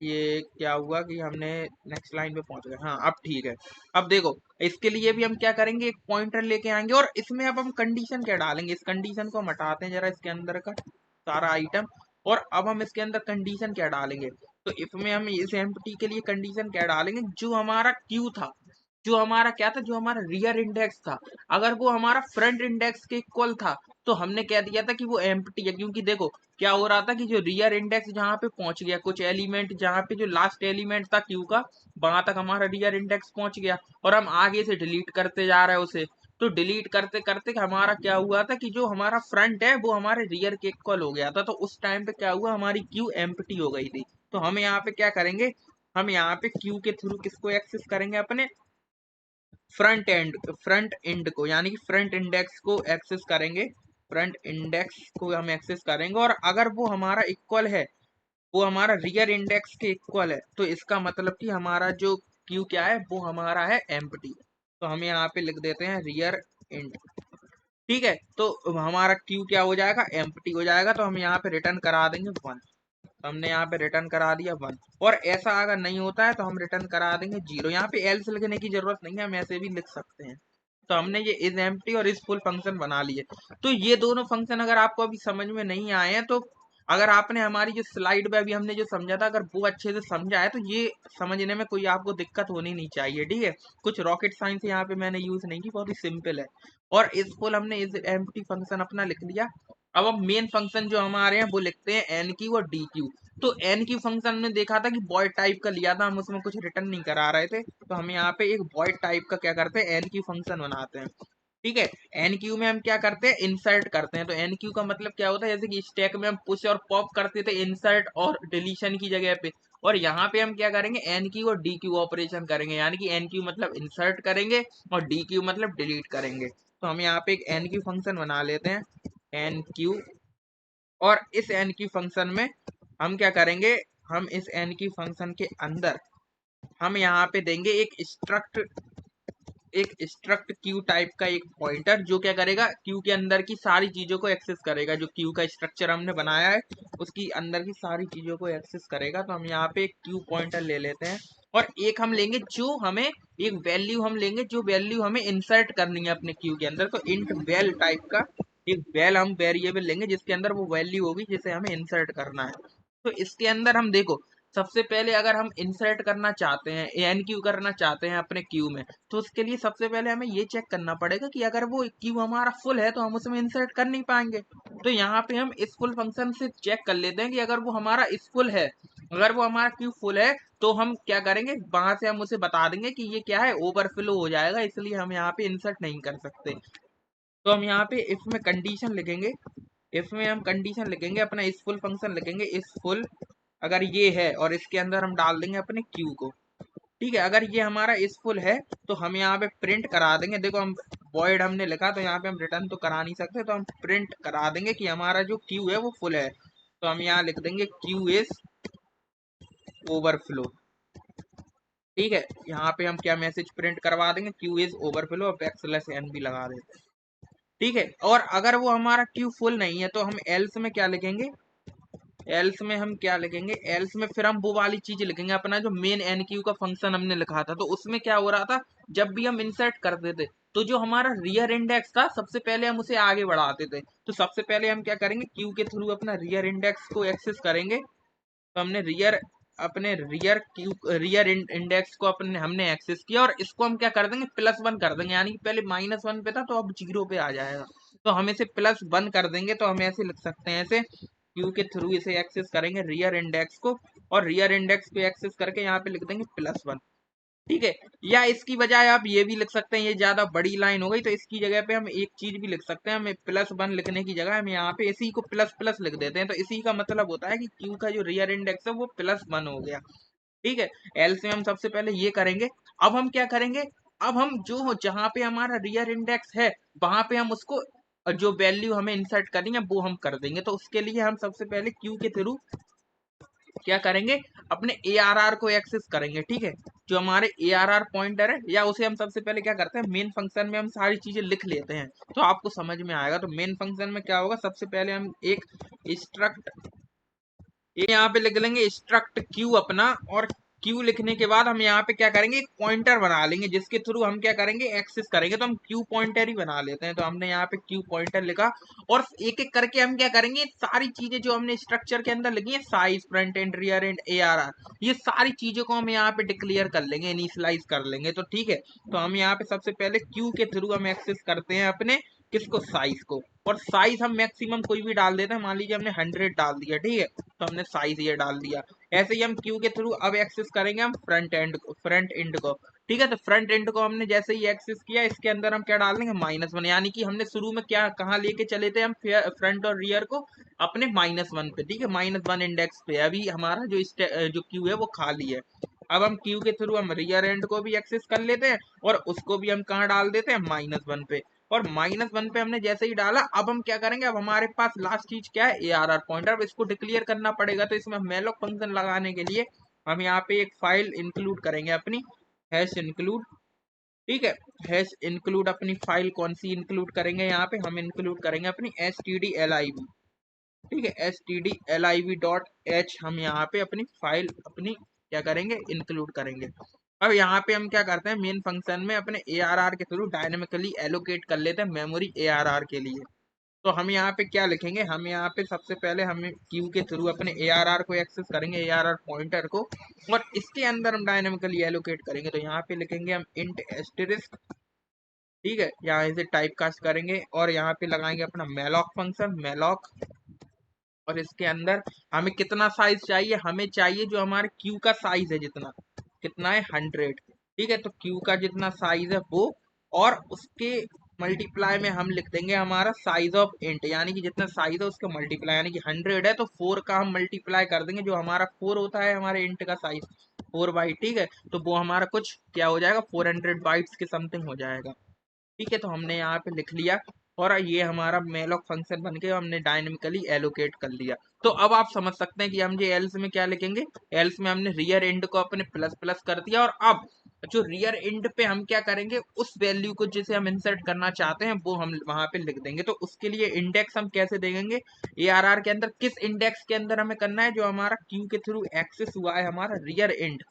ये क्या हुआ कि हमने नेक्स्ट लाइन पे पहुंच गए। हाँ, अब ठीक है। अब देखो, इसके लिए भी हम क्या करेंगे, एक पॉइंटर लेके आएंगे, और इसमें अब हम कंडीशन क्या डालेंगे, इस कंडीशन को हम हटाते हैं जरा इसके अंदर का सारा आइटम। और अब हम इसके अंदर कंडीशन क्या डालेंगे, तो इफ में हम इस एम्प्टी के लिए कंडीशन क्या डालेंगे, जो हमारा क्यू था, जो हमारा क्या था, जो हमारा रियर इंडेक्स था, अगर वो हमारा फ्रंट इंडेक्स के इक्वल था, तो हमने कह दिया था कि वो एम्प्टी है। क्योंकि देखो क्या हो रहा था कि जो रियर इंडेक्स जहाँ पे पहुंच गया, कुछ एलिमेंट जहाँ पे जो लास्ट एलिमेंट था क्यू का, वहां तक हमारा रियर इंडेक्स पहुंच गया, और हम आगे से डिलीट करते जा रहे हैं उसे। तो डिलीट करते करते हमारा क्या हुआ था कि जो हमारा फ्रंट है वो हमारे रियर के इक्वल हो गया था। तो उस टाइम पे क्या हुआ, हमारी क्यू एम्प्टी हो गई थी। तो हम यहाँ पे क्या करेंगे, हम यहाँ पे क्यू के थ्रू किसको एक्सेस करेंगे, अपने फ्रंट एंड को, यानी कि फ्रंट इंडेक्स को एक्सेस करेंगे। फ्रंट इंडेक्स को हम एक्सेस करेंगे, और अगर वो हमारा इक्वल है, वो हमारा रियर इंडेक्स के इक्वल है, तो इसका मतलब कि हमारा जो क्यू क्या है, वो हमारा है एम्प्टी। तो हम यहाँ पे लिख देते हैं रियर इंड। ठीक है, तो हमारा क्यू क्या हो जाएगा, एम्प्टी हो जाएगा। तो हम यहाँ पे रिटर्न करा देंगे वन। तो हमने यहाँ पे रिटर्न करा दिया वन। और ऐसा अगर नहीं होता है तो हम रिटर्न करा देंगे जीरो। यहाँ पे एल्स लिखने की जरूरत नहीं है, हम ऐसे भी लिख सकते हैं। तो हमने ये इज एम्प्टी और इस फुल फंक्शन बना लिए। तो ये दोनों फंक्शन अगर आपको अभी समझ में नहीं आए हैं, तो अगर आपने हमारी जो स्लाइड पे अभी हमने जो समझा था, अगर वो अच्छे से समझा है, तो ये समझने में कोई आपको दिक्कत होनी नहीं चाहिए। ठीक है, कुछ रॉकेट साइंस यहाँ पे मैंने यूज नहीं की, बहुत ही सिंपल है। और इस फुल हमने इस एम्प्टी फंक्शन अपना लिख लिया। अब हम मेन फंक्शन जो हमारे हैं वो लिखते हैं एन क्यू और डी क्यू। तो एन क्यू फंक्शन में देखा था कि बॉयड टाइप का लिया था, हम उसमें कुछ रिटर्न नहीं करा रहे थे। तो हम यहाँ पे एक बॉयड टाइप का क्या करते हैं, एन क्यू फंक्शन बनाते हैं। ठीक है। एन क्यू में हम क्या करते हैं, इंसर्ट करते हैं। तो एन क्यू का मतलब क्या होता है, जैसे कि स्टैक में हम पुश और पॉप करते थे इंसर्ट और डिलीशन की जगह पे, और यहाँ पे हम क्या करेंगे, एन क्यू और डी क्यू ऑपरेशन करेंगे। यानी कि एन क्यू मतलब इंसर्ट करेंगे और डी क्यू मतलब डिलीट करेंगे। तो हम यहाँ पे एक एन क्यू फंक्शन बना लेते हैं, एन क्यू। और इस एन क्यू फंक्शन में हम क्या करेंगे, हम इस एन क्यू फंक्शन के अंदर हम यहाँ पे देंगे एक स्ट्रक्ट क्यू टाइप का एक पॉइंटर, जो क्या करेगा, क्यू के अंदर की सारी चीजों को एक्सेस करेगा। जो क्यू का स्ट्रक्चर हमने बनाया है उसकी अंदर की सारी चीजों को एक्सेस करेगा। तो हम यहाँ पे एक क्यू पॉइंटर ले लेते हैं, और एक हम लेंगे जो हमें, एक वैल्यू हम लेंगे जो वैल्यू हमें इंसर्ट करनी है अपने क्यू के अंदर। तो इंट वैल टाइप का एक वैल हम वेरिएबल लेंगे जिसके अंदर वो वैल्यू होगी जिसे हमें इंसर्ट करना है। तो इसके अंदर हम देखो, सबसे पहले अगर हम इंसर्ट करना चाहते हैं, एन क्यू करना चाहते हैं अपने क्यू में, तो उसके लिए सबसे पहले हमें ये चेक करना पड़ेगा कि अगर वो क्यू हमारा फुल है तो हम उसमें इंसर्ट कर नहीं पाएंगे। तो यहाँ पे हम इस फुल फंक्शन से चेक कर लेते हैं कि अगर वो हमारा इस फुल है, अगर वो हमारा क्यू फुल है, तो हम क्या करेंगे, वहां से हम उसे बता देंगे कि ये क्या है, ओवरफ्लो हो जाएगा, इसलिए हम यहाँ पे इंसर्ट नहीं कर सकते। तो हम यहाँ पे इफ में कंडीशन लिखेंगे, इफ में हम कंडीशन लिखेंगे अपना इस फुल फंक्शन लिखेंगे, इस फुल अगर ये है, और इसके अंदर हम डाल देंगे अपने क्यू को। ठीक है, अगर ये हमारा इस फुल है तो हम यहाँ पे प्रिंट करा देंगे। देखो हम वॉइड हमने लिखा तो यहाँ पे हम रिटर्न तो करा नहीं सकते, तो हम प्रिंट करा देंगे कि हमारा जो क्यू है वो फुल है। तो हम यहाँ लिख देंगे क्यू इज ओवरफ्लो। ठीक है, यहाँ पे हम क्या मैसेज प्रिंट करवा देंगे, क्यू इज ओवरफ्लो, और बैकस्लैश एन भी लगा देते हैं। ठीक है, और अगर वो हमारा क्यू फुल नहीं है तो हम एल्स में क्या लिखेंगे, एल्स में हम क्या लिखेंगे, एल्स में फिर हम वो वाली चीज लिखेंगे अपना जो मेन एन क्यू का फंक्शन हमने लिखा था। तो उसमें क्या हो रहा था, जब भी हम इंसर्ट करते थे तो जो हमारा रियर इंडेक्स था सबसे पहले हम उसे आगे बढ़ाते थे। तो सबसे पहले हम क्या करेंगे, क्यू के थ्रू अपना रियर इंडेक्स को एक्सेस करेंगे। तो हमने अपने रियर इंडेक्स को अपने हमने एक्सेस किया, और इसको हम क्या कर देंगे, +1 कर देंगे। यानी कि पहले -1 पे था तो अब 0 पे आ जाएगा। तो हम इसे +1 कर देंगे। तो हम ऐसे लिख सकते हैं, ऐसे क्यू के थ्रू इसे एक्सेस करेंगे रियर इंडेक्स को, और रियर इंडेक्स को एक्सेस करके यहाँ पे लिख देंगे +1। ठीक है, या इसकी बजाय आप ये भी लिख सकते हैं, ये ज्यादा बड़ी लाइन हो गई तो इसकी जगह पे हम एक चीज भी लिख सकते हैं, हमें +1 लिखने की जगह हम यहाँ पे इसी को प्लस प्लस लिख देते हैं। तो इसी का मतलब होता है कि क्यू का जो रियर इंडेक्स है वो +1 हो गया। ठीक है, एल से हम सबसे पहले ये करेंगे। अब हम क्या करेंगे, अब हम जो जहाँ पे हमारा रियर इंडेक्स है वहां पे हम उसको जो वैल्यू हमें इंसर्ट करनी है वो हम कर देंगे। तो उसके लिए हम सबसे पहले क्यू के थ्रू क्या करेंगे, अपने ARR को एक्सेस करेंगे। ठीक है, जो हमारे ARR पॉइंटर है, या उसे हम सबसे पहले क्या करते हैं, मेन फंक्शन में हम सारी चीजें लिख लेते हैं तो आपको समझ में आएगा। तो मेन फंक्शन में क्या होगा, सबसे पहले हम एक स्ट्रक्ट, ये यहाँ पे लिख लेंगे स्ट्रक्ट क्यू अपना, और क्यू लिखने के बाद हम यहाँ पे क्या करेंगे, एक पॉइंटर बना लेंगे जिसके थ्रू हम क्या करेंगे, एक्सेस करेंगे। तो हम क्यू पॉइंटर ही बना लेते हैं। तो हमने यहाँ पे क्यू पॉइंटर लिखा, और एक एक करके हम क्या करेंगे, सारी चीजें जो हमने स्ट्रक्चर के अंदर लिखी है, size, front end, rear and, ARR, ये सारी चीजों को हम यहाँ पे डिक्लेयर कर लेंगे, इनिशियलाइज कर लेंगे। तो ठीक है, तो हम यहाँ पे सबसे पहले क्यू के थ्रू हम एक्सेस करते हैं अपने किसको, साइज को। और साइज हम मैक्सिमम कोई भी डाल देते हैं, मान लीजिए हमने 100 डाल दिया। ठीक है, तो हमने साइज ये डाल दिया। ऐसे ही हम क्यू के थ्रू अब एक्सेस करेंगे हम फ्रंट एंड को। ठीक है, तो फ्रंट एंड को हमने जैसे ही एक्सेस किया, इसके अंदर हम क्या डाल देंगे, -1। यानी कि हमने शुरू में क्या कहाँ लेके चले थे हम, फ्रंट और रियर को अपने -1 पे। ठीक है, -1 इंडेक्स पे अभी हमारा जो क्यू है वो खाली है। अब हम क्यू के थ्रू हम रियर एंड को भी एक्सेस कर लेते हैं, और उसको भी हम कहाँ डाल देते हैं, -1 पे। और -1 पे हमने जैसे ही डाला, अब हम क्या करेंगे, अब हमारे पास लास्ट चीज क्या है, ARR पॉइंटर। अब इसको डिक्लेयर करना पड़ेगा। तो इसमें मेलोक फंक्शन लगाने के लिए हम यहाँ पे एक फाइल इंक्लूड करेंगे अपनी, हैश इंक्लूड। ठीक है, हैश इंक्लूड अपनी फाइल कौन सी इंक्लूड करेंगे, यहाँ पे हम इंक्लूड करेंगे अपनी stdlib। ठीक है, stdlib.h हम यहाँ पे अपनी फाइल अपनी क्या करेंगे, इंक्लूड करेंगे। अब यहाँ पे हम क्या करते हैं, मेन फंक्शन में अपने ARR के थ्रू डायनेमिकली एलोकेट कर लेते हैं मेमोरी ARR के लिए। तो हम यहाँ पे क्या लिखेंगे, हम यहाँ पे सबसे पहले हम क्यू के थ्रू अपने ARR को एक्सेस करेंगे, ARR पॉइंटर को, और इसके अंदर हम डायनेमिकली एलोकेट करेंगे। तो यहाँ पे लिखेंगे हम इंट एस्टेरिस्क। ठीक है, यहाँ इसे टाइप कास्ट करेंगे, और यहाँ पे लगाएंगे अपना मेलॉक फंक्शन, मेलॉक। और इसके अंदर हमें कितना साइज चाहिए, हमें चाहिए जो हमारे क्यू का साइज है, जितना, कितना है, 100। ठीक है, तो क्यू का जितना साइज है वो, और उसके मल्टीप्लाई में हम लिख देंगे हमारा साइज ऑफ इंट, यानी कि जितना साइज है उसका मल्टीप्लाई, यानी कि 100 है तो 4 का हम मल्टीप्लाई कर देंगे, जो हमारा 4 होता है हमारे इंट का साइज 4 बाइट, ठीक है। तो वो हमारा कुछ क्या हो जाएगा, 400 बाइट्स के समथिंग हो जाएगा, ठीक है। तो हमने यहाँ पे लिख लिया और ये हमारा मेलॉक फंक्शन बन के हमने डायनेमिकली एलोकेट कर लिया। तो अब आप समझ सकते हैं कि हम ये एल्स में क्या लिखेंगे, एल्स में हमने रियर एंड को अपने प्लस प्लस कर दिया, और अब जो रियर एंड पे हम क्या करेंगे, उस वैल्यू को जिसे हम इंसर्ट करना चाहते हैं वो हम वहां पे लिख देंगे। तो उसके लिए इंडेक्स हम कैसे देंगे, ARR के अंदर किस इंडेक्स के अंदर हमें करना है, जो हमारा क्यू के थ्रू एक्सेस हुआ है हमारा रियर एंड,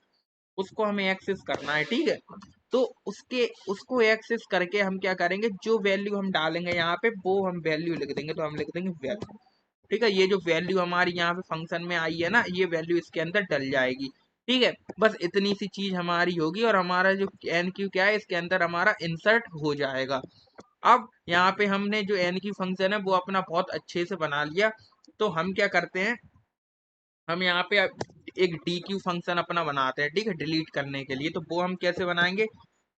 उसको हमें एक्सेस करना है, ठीक है। तो उसको एक्सेस करके हम क्या करेंगे, जो वैल्यू हम डालेंगे यहाँ पे वो हम वैल्यू लिख देंगे, तो हम लिख देंगे वैल्यू, ठीक है। ये जो वैल्यू हमारी यहाँ पे फंक्शन में आई है ना, ये वैल्यू इसके अंदर डल जाएगी, ठीक है। बस इतनी सी चीज हमारी होगी और हमारा जो एन क्यू क्या है, इसके अंदर हमारा इंसर्ट हो जाएगा। अब यहाँ पे हमने जो एन क्यू फंक्शन है वो अपना बहुत अच्छे से बना लिया। तो हम क्या करते हैं, हम यहाँ पे एक डी क्यू फंक्शन अपना बनाते हैं, ठीक है, डिलीट करने के लिए। तो वो हम कैसे बनाएंगे,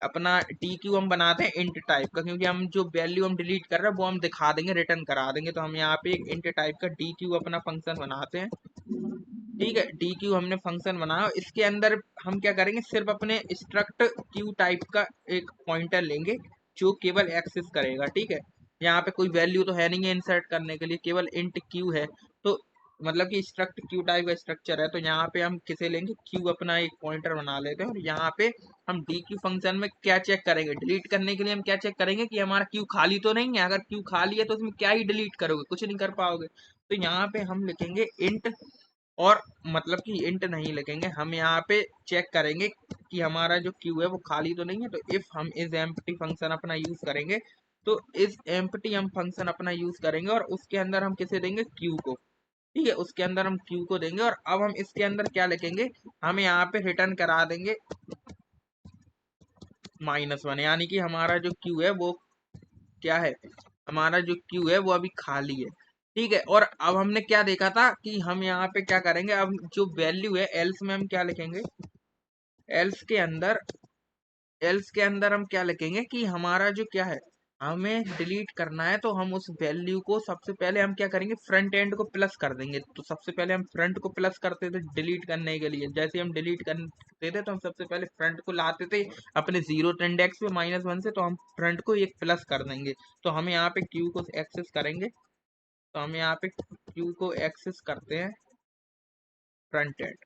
अपना डी क्यू हम बनाते हैं इंट टाइप का, क्योंकि हम जो वैल्यू हम डिलीट कर रहे हैं वो हम दिखा देंगे, रिटर्न करा देंगे। तो हम यहाँ पे एक इंट टाइप का डी क्यू अपना फंक्शन बनाते हैं, ठीक है। डी क्यू हमने फंक्शन बनाया, इसके अंदर हम क्या करेंगे, सिर्फ अपने स्ट्रक्ट क्यू टाइप का एक पॉइंटर लेंगे जो केवल एक्सेस करेगा, ठीक है। यहाँ पे कोई वैल्यू तो है नहीं है इंसर्ट करने के लिए, केवल इंट क्यू है। तो मतलब कि स्ट्रक्ट क्यू टाइप का स्ट्रक्चर है, तो यहाँ पे हम किसे लेंगे, क्यू अपना एक पॉइंटर बना लेते हैं, और यहाँ पे हम डी क्यू फंक्शन में क्या चेक करेंगे, डिलीट करने के लिए हम क्या चेक करेंगे कि हमारा क्यू खाली तो नहीं है। अगर क्यू खाली है तो उसमें क्या ही डिलीट करोगे, कुछ नहीं कर पाओगे। तो यहाँ पे हम लिखेंगे इंट, और मतलब कि इंट नहीं लिखेंगे, हम यहाँ पे चेक करेंगे कि हमारा जो क्यू है वो खाली तो नहीं है। तो इफ हम इस एम्प्टी फंक्शन अपना यूज करेंगे, तो इस एम्प्टी हम फंक्शन अपना यूज करेंगे, और उसके अंदर हम किसे देंगे, क्यू को, ठीक है। उसके अंदर हम क्यू को देंगे, और अब हम इसके अंदर क्या लिखेंगे, हम यहाँ पे रिटर्न करा देंगे -1, यानी कि हमारा जो क्यू है वो क्या है, हमारा जो क्यू है वो अभी खाली है, ठीक है। और अब हमने क्या देखा था कि हम यहाँ पे क्या करेंगे, अब जो वैल्यू है एल्स में हम क्या लिखेंगे, एल्स के अंदर एल्स के अंदर हम क्या लिखेंगे कि हमारा जो क्या है, हमें डिलीट करना है, तो हम उस वैल्यू को सबसे पहले हम क्या करेंगे, फ्रंट एंड को प्लस कर देंगे। तो सबसे पहले हम फ्रंट को प्लस करते थे डिलीट करने के लिए, जैसे हम डिलीट करते थे तो हम सबसे पहले फ्रंट को लाते थे अपने जीरो इंडेक्स पे -1 से, तो हम फ्रंट को एक प्लस कर देंगे। तो हम यहाँ पे क्यू को एक्सेस करेंगे, तो हम यहाँ पे क्यू को एक्सेस करते हैं फ्रंट एंड,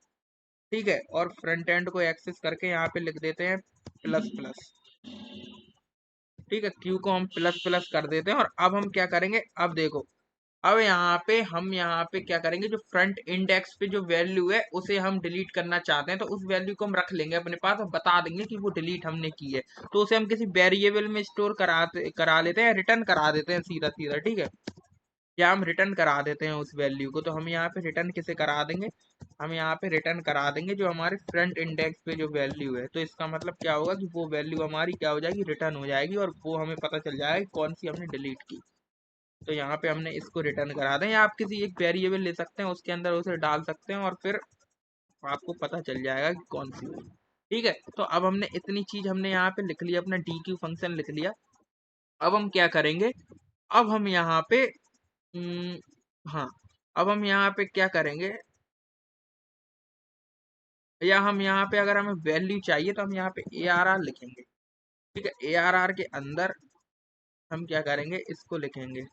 ठीक है। और फ्रंट एंड को एक्सेस करके यहाँ पे लिख देते हैं प्लस प्लस, ठीक है। क्यू को हम प्लस प्लस कर देते हैं, और अब हम क्या करेंगे, अब देखो, अब यहाँ पे क्या करेंगे, जो फ्रंट इंडेक्स पे जो वैल्यू है उसे हम डिलीट करना चाहते हैं, तो उस वैल्यू को हम रख लेंगे अपने पास और बता देंगे कि वो डिलीट हमने की है। तो उसे हम किसी वेरिएबल में स्टोर करा लेते हैं, रिटर्न करा देते हैं सीधा सीधा, ठीक है। या हम रिटर्न करा देते हैं उस वैल्यू को। तो हम यहाँ पे रिटर्न किसे करा देंगे, हम यहाँ पे रिटर्न करा देंगे जो हमारे फ्रंट इंडेक्स पे जो वैल्यू है। तो इसका मतलब क्या होगा कि वो वैल्यू हमारी क्या हो जाएगी, रिटर्न हो जाएगी, और वो हमें पता चल जाएगा कि कौन सी हमने डिलीट की। तो यहाँ पे हमने इसको रिटर्न करा दें, या आप किसी एक वेरिएबल ले सकते हैं, उसके अंदर उसे डाल सकते हैं, और फिर आपको पता चल जाएगा कि कौन सी हुई, ठीक है। तो अब हमने इतनी चीज हमने यहाँ पे लिख लिया, अपना डी क्यू फंक्शन लिख लिया। अब हम क्या करेंगे, अब हम यहाँ पे हम्म, हाँ, अब हम यहाँ पे क्या करेंगे, या हम यहाँ पे अगर हमें वैल्यू चाहिए तो हम यहाँ पे ARR लिखेंगे, ठीक है। ARR के अंदर हम क्या करेंगे, इसको लिखेंगे,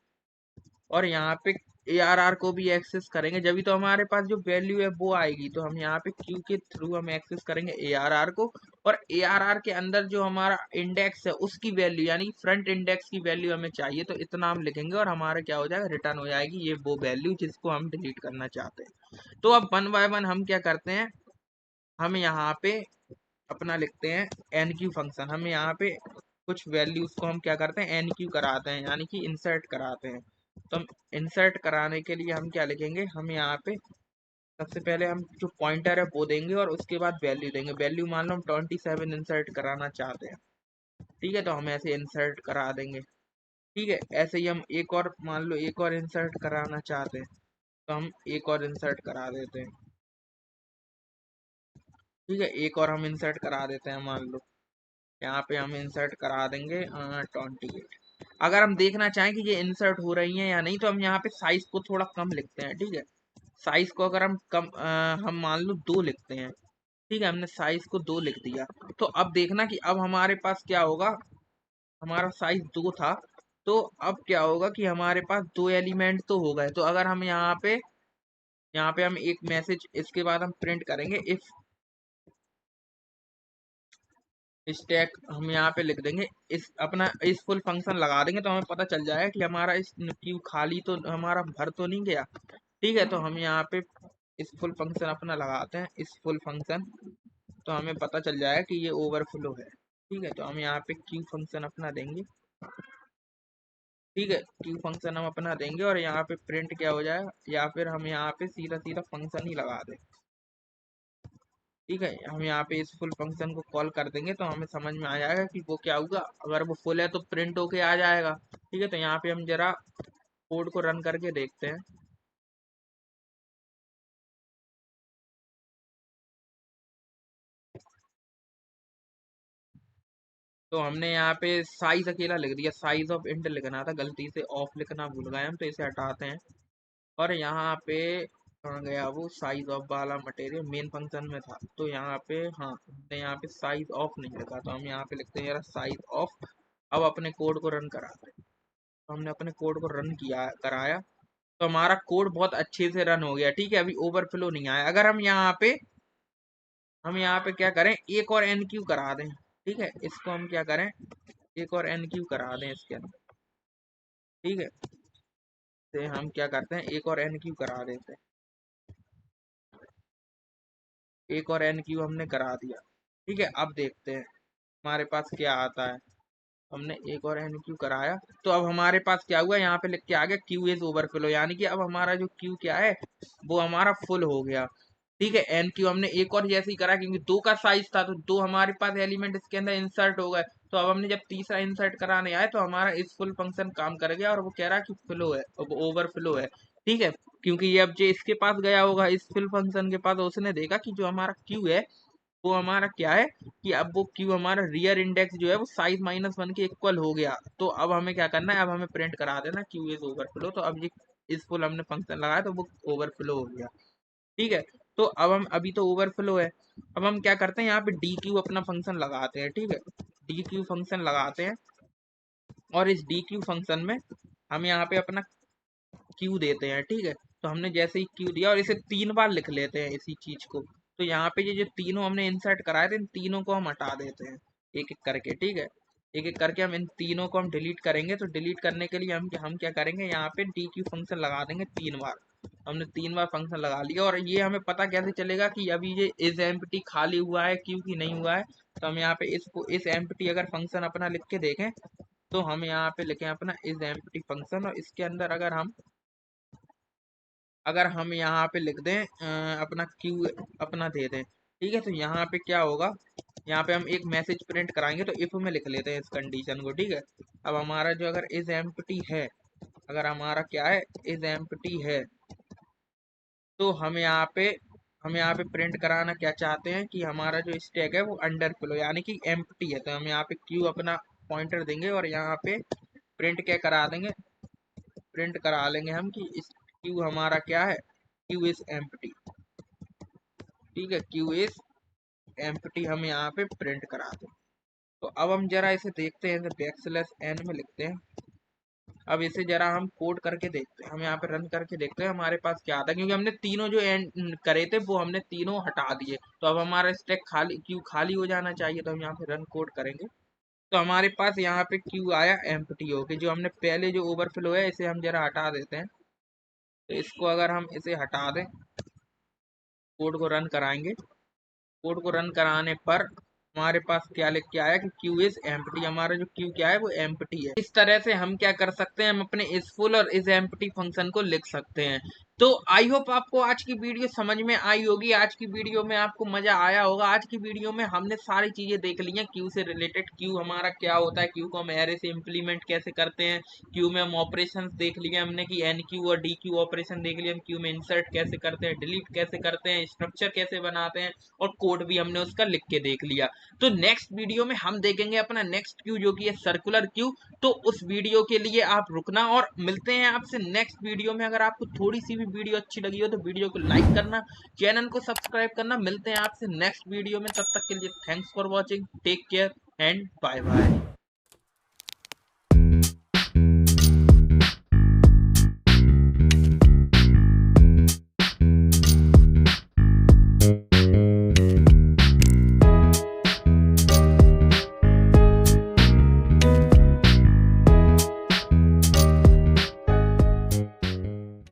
और यहाँ पे ARR को भी एक्सेस करेंगे, जब भी तो हमारे पास जो वैल्यू है वो आएगी। तो हम यहाँ पे क्यू के थ्रू हम एक्सेस करेंगे ARR को, और ARR के अंदर जो हमारा इंडेक्स है उसकी वैल्यू, यानी फ्रंट इंडेक्स की वैल्यू हमें चाहिए, तो इतना हम लिखेंगे, और हमारा क्या हो जाएगा, रिटर्न हो जाएगी ये वो वैल्यू जिसको हम डिलीट करना चाहते हैं। तो अब वन बाय वन हम क्या करते हैं, हम यहाँ पे अपना लिखते हैं एन क्यू फंक्शन। हम यहाँ पे कुछ वैल्यूज को हम क्या करते हैं, एन क्यू कराते हैं, यानी कि इंसर्ट कराते हैं। तो हम इंसर्ट कराने के लिए हम क्या लिखेंगे, हम यहाँ पे सबसे पहले हम जो पॉइंटर है वो देंगे, और उसके बाद वैल्यू देंगे। वैल्यू मान लो हम 27 इंसर्ट कराना चाहते हैं, ठीक है। तो हम ऐसे इंसर्ट करा देंगे, ठीक है। ऐसे ही हम एक और मान लो एक और इंसर्ट कराना चाहते हैं, तो हम एक और इंसर्ट करा देते हैं, ठीक है। एक और हम इंसर्ट करा देते हैं, मान लो यहाँ पे हम इंसर्ट करा देंगे 28, अगर हम देखना चाहें कि ये इंसर्ट हो रही हैं या नहीं, तो हम यहाँ पे साइज को थोड़ा कम लिखते हैं, ठीक है। साइज को अगर हम कम हम मान लो 2 लिखते हैं, ठीक है, हमने साइज को 2 लिख दिया। तो अब देखना कि अब हमारे पास क्या होगा, हमारा साइज 2 था, तो अब क्या होगा कि हमारे पास 2 एलिमेंट तो हो गए। तो अगर हम यहाँ पे हम एक मैसेज इसके बाद हम प्रिंट करेंगे, इफ स्टैक हम यहाँ पे लिख देंगे, इस अपना इस फुल फंक्शन लगा देंगे, तो हमें पता चल जाएगा कि हमारा इस क्यू खाली तो हमारा भर तो नहीं गया, ठीक है। तो हम यहाँ पे इस फुल फंक्शन अपना लगाते हैं, इस फुल फंक्शन, तो हमें पता चल जाएगा कि ये ओवरफ्लो है, ठीक है। तो हम यहाँ पे क्यू फंक्शन अपना देंगे, ठीक है, क्यू फंक्शन हम अपना देंगे और यहाँ पे प्रिंट क्या हो जाएगा, या फिर हम यहाँ पे सीधा सीधा फंक्शन ही लगा दें, ठीक है। हम यहाँ पे इस फुल फंक्शन को कॉल कर देंगे, तो हमें समझ में आ जाएगा कि वो क्या होगा। अगर वो फुल है तो प्रिंट होके आ जाएगा, ठीक है। तो यहाँ पे हम जरा कोड को रन करके देखते हैं। तो हमने यहाँ पे साइज अकेला लिख दिया, साइज ऑफ इंट लिखना था, गलती से ऑफ लिखना भूल गए हम, तो इसे हटाते हैं। और यहाँ पे कहाँ गया वो साइज ऑफ वाला मटेरियल, मेन फंक्शन में था, तो यहाँ पे हाँ, हमने यहाँ पे साइज ऑफ नहीं लिखा, तो हम यहाँ पे लिखते हैं यार साइज ऑफ। अब अपने कोड को रन कराते हैं। तो हमने अपने कोड को रन किया कराया, तो हमारा कोड बहुत अच्छे से रन हो गया, ठीक है। अभी ओवरफ्लो नहीं आया। अगर हम यहाँ पे क्या करें, एक और एन क्यू करा दें, ठीक है। इसको हम क्या करें, एक और एन क्यू करा दें इसके अंदर, ठीक है। तो हम क्या करते हैं, एक और एन क्यू करा देते हैं, एक और एन क्यू हमने करा दिया, ठीक है। अब देखते हैं हमारे पास क्या आता है। हमने एक और एन क्यू कराया, तो अब हमारे पास क्या हुआ, यहाँ पे लिख के आ गया क्यू इज ओवरफ्लो, यानी कि अब हमारा जो क्यू क्या है वो हमारा फुल हो गया, ठीक है। एन क्यू हमने एक और जैसे ही करा, क्योंकि 2 का साइज था, तो 2 हमारे पास एलिमेंट इसके अंदर इंसर्ट हो गए। तो अब हमने जब तीसरा इंसर्ट कराने आए, तो हमारा इस फुल फंक्शन काम कर गया और वो कह रहा है कि फ्लो है, ओवरफ्लो है, ठीक है। क्योंकि ये अब जो इसके पास गया होगा, इस फुल फंक्शन के पास, उसने देखा कि जो हमारा क्यू है वो हमारा क्या है, कि अब वो क्यू हमारा रियर इंडेक्स जो है वो साइज -1 के इक्वल हो गया। तो अब हमें क्या करना है, अब हमें प्रिंट करा देना क्यू इज ओवरफ्लो। तो अब ये इस फुल हमने फंक्शन लगाया, तो वो ओवरफ्लो हो गया, ठीक है। तो अब हम अभी तो ओवरफ्लो है, अब हम क्या करते हैं, यहाँ पे डी क्यू अपना फंक्शन लगाते हैं, ठीक है। डी क्यू फंक्शन लगाते हैं, और इस डी क्यू फंक्शन में हम यहाँ पे अपना क्यू देते हैं, ठीक है। तो हमने जैसे ही क्यू दिया, और इसे 3 बार लिख लेते हैं इसी चीज को। तो यहाँ पे ये जो तीनों हमने इंसर्ट कराए थे, इन तीनों को हम हटा देते हैं एक एक करके, ठीक है। एक एक करके हम इन तीनों को हम डिलीट करेंगे। तो डिलीट करने के लिए हम क्या करेंगे, यहाँ पे डी क्यू फंक्शन लगा देंगे 3 बार। हमने 3 बार फंक्शन लगा लिया, और ये हमें पता कैसे चलेगा कि अभी ये इस एम्प्टी खाली हुआ है क्यू की नहीं हुआ है। तो हम यहाँ पे इसको इस एम्प्टी अगर फंक्शन अपना लिख के देखें, तो हम यहाँ पे लिखें अपना इस एम्प्टी फंक्शन, और इसके अंदर अगर हम यहाँ पे लिख दें अपना क्यू अपना दे दें, ठीक है। तो यहाँ पे क्या होगा, यहाँ पे हम एक मैसेज प्रिंट कराएंगे, तो इफ में लिख लेते हैं इस कंडीशन को, ठीक है। अब हमारा जो अगर इज एम्प्टी है, अगर हमारा क्या है, इज एम्प्टी है, तो हम यहाँ पे प्रिंट कराना क्या चाहते हैं, कि हमारा जो स्टैक है वो अंडर फ्लो यानी कि एम्प्टी है। तो हम यहाँ पे क्यू अपना पॉइंटर देंगे, और यहाँ पे प्रिंट क्या करा देंगे, प्रिंट करा लेंगे हम कि इस क्यू हमारा क्या है, क्यू इज एम्प्टी, ठीक है। क्यू इज एम्प्टी हम यहाँ पे प्रिंट करा दें। तो अब हम जरा इसे देखते हैं, बैकस्लैश एन में लिखते हैं। अब इसे जरा हम कोड करके देखते हैं, हम यहाँ पे रन करके देखते हैं हमारे पास क्या आता है, क्योंकि हमने तीनों जो एंड करे थे वो हमने तीनों हटा दिए। तो अब हमारा स्टैक खाली क्यू खाली हो जाना चाहिए। तो हम यहाँ पे रन कोड करेंगे, तो हमारे पास यहाँ पे क्यू आया एम्प्टी हो के, जो हमने पहले जो ओवरफ्लो है इसे हम जरा हटा देते हैं। तो इसको अगर हम इसे हटा दें, कोड को रन कराएंगे, कोड को रन कराने पर हमारे पास क्या लिख के आया कि क्यू इज एम्प्टी, हमारा जो क्यू क्या है वो एम्प्टी है। इस तरह से हम क्या कर सकते हैं, हम अपने इस फुल और इस एम्प्टी फंक्शन को लिख सकते हैं। तो आई होप आपको आज की वीडियो समझ में आई होगी, आज की वीडियो में आपको मजा आया होगा। आज की वीडियो में हमने सारी चीजें देख ली हैं क्यू से रिलेटेड, क्यू हमारा क्या होता है, क्यू को हम एरे से इम्प्लीमेंट कैसे करते हैं, क्यू में हम ऑपरेशन देख लिए हमने कि एन क्यू और डी क्यू ऑपरेशन देख लिया, हम क्यू में इंसर्ट कैसे करते हैं, डिलीट कैसे करते हैं, स्ट्रक्चर कैसे बनाते हैं, और कोड भी हमने उसका लिख के देख लिया। तो नेक्स्ट वीडियो में हम देखेंगे अपना नेक्स्ट क्यू जो कि है सर्कुलर क्यू। तो उस वीडियो के लिए आप रुकना और मिलते हैं आपसे नेक्स्ट वीडियो में। अगर आपको थोड़ी सी भी वीडियो अच्छी लगी हो तो वीडियो को लाइक करना, चैनल को सब्सक्राइब करना। मिलते हैं आपसे नेक्स्ट वीडियो में, तब तक के लिए thanks for watching, take care and bye bye.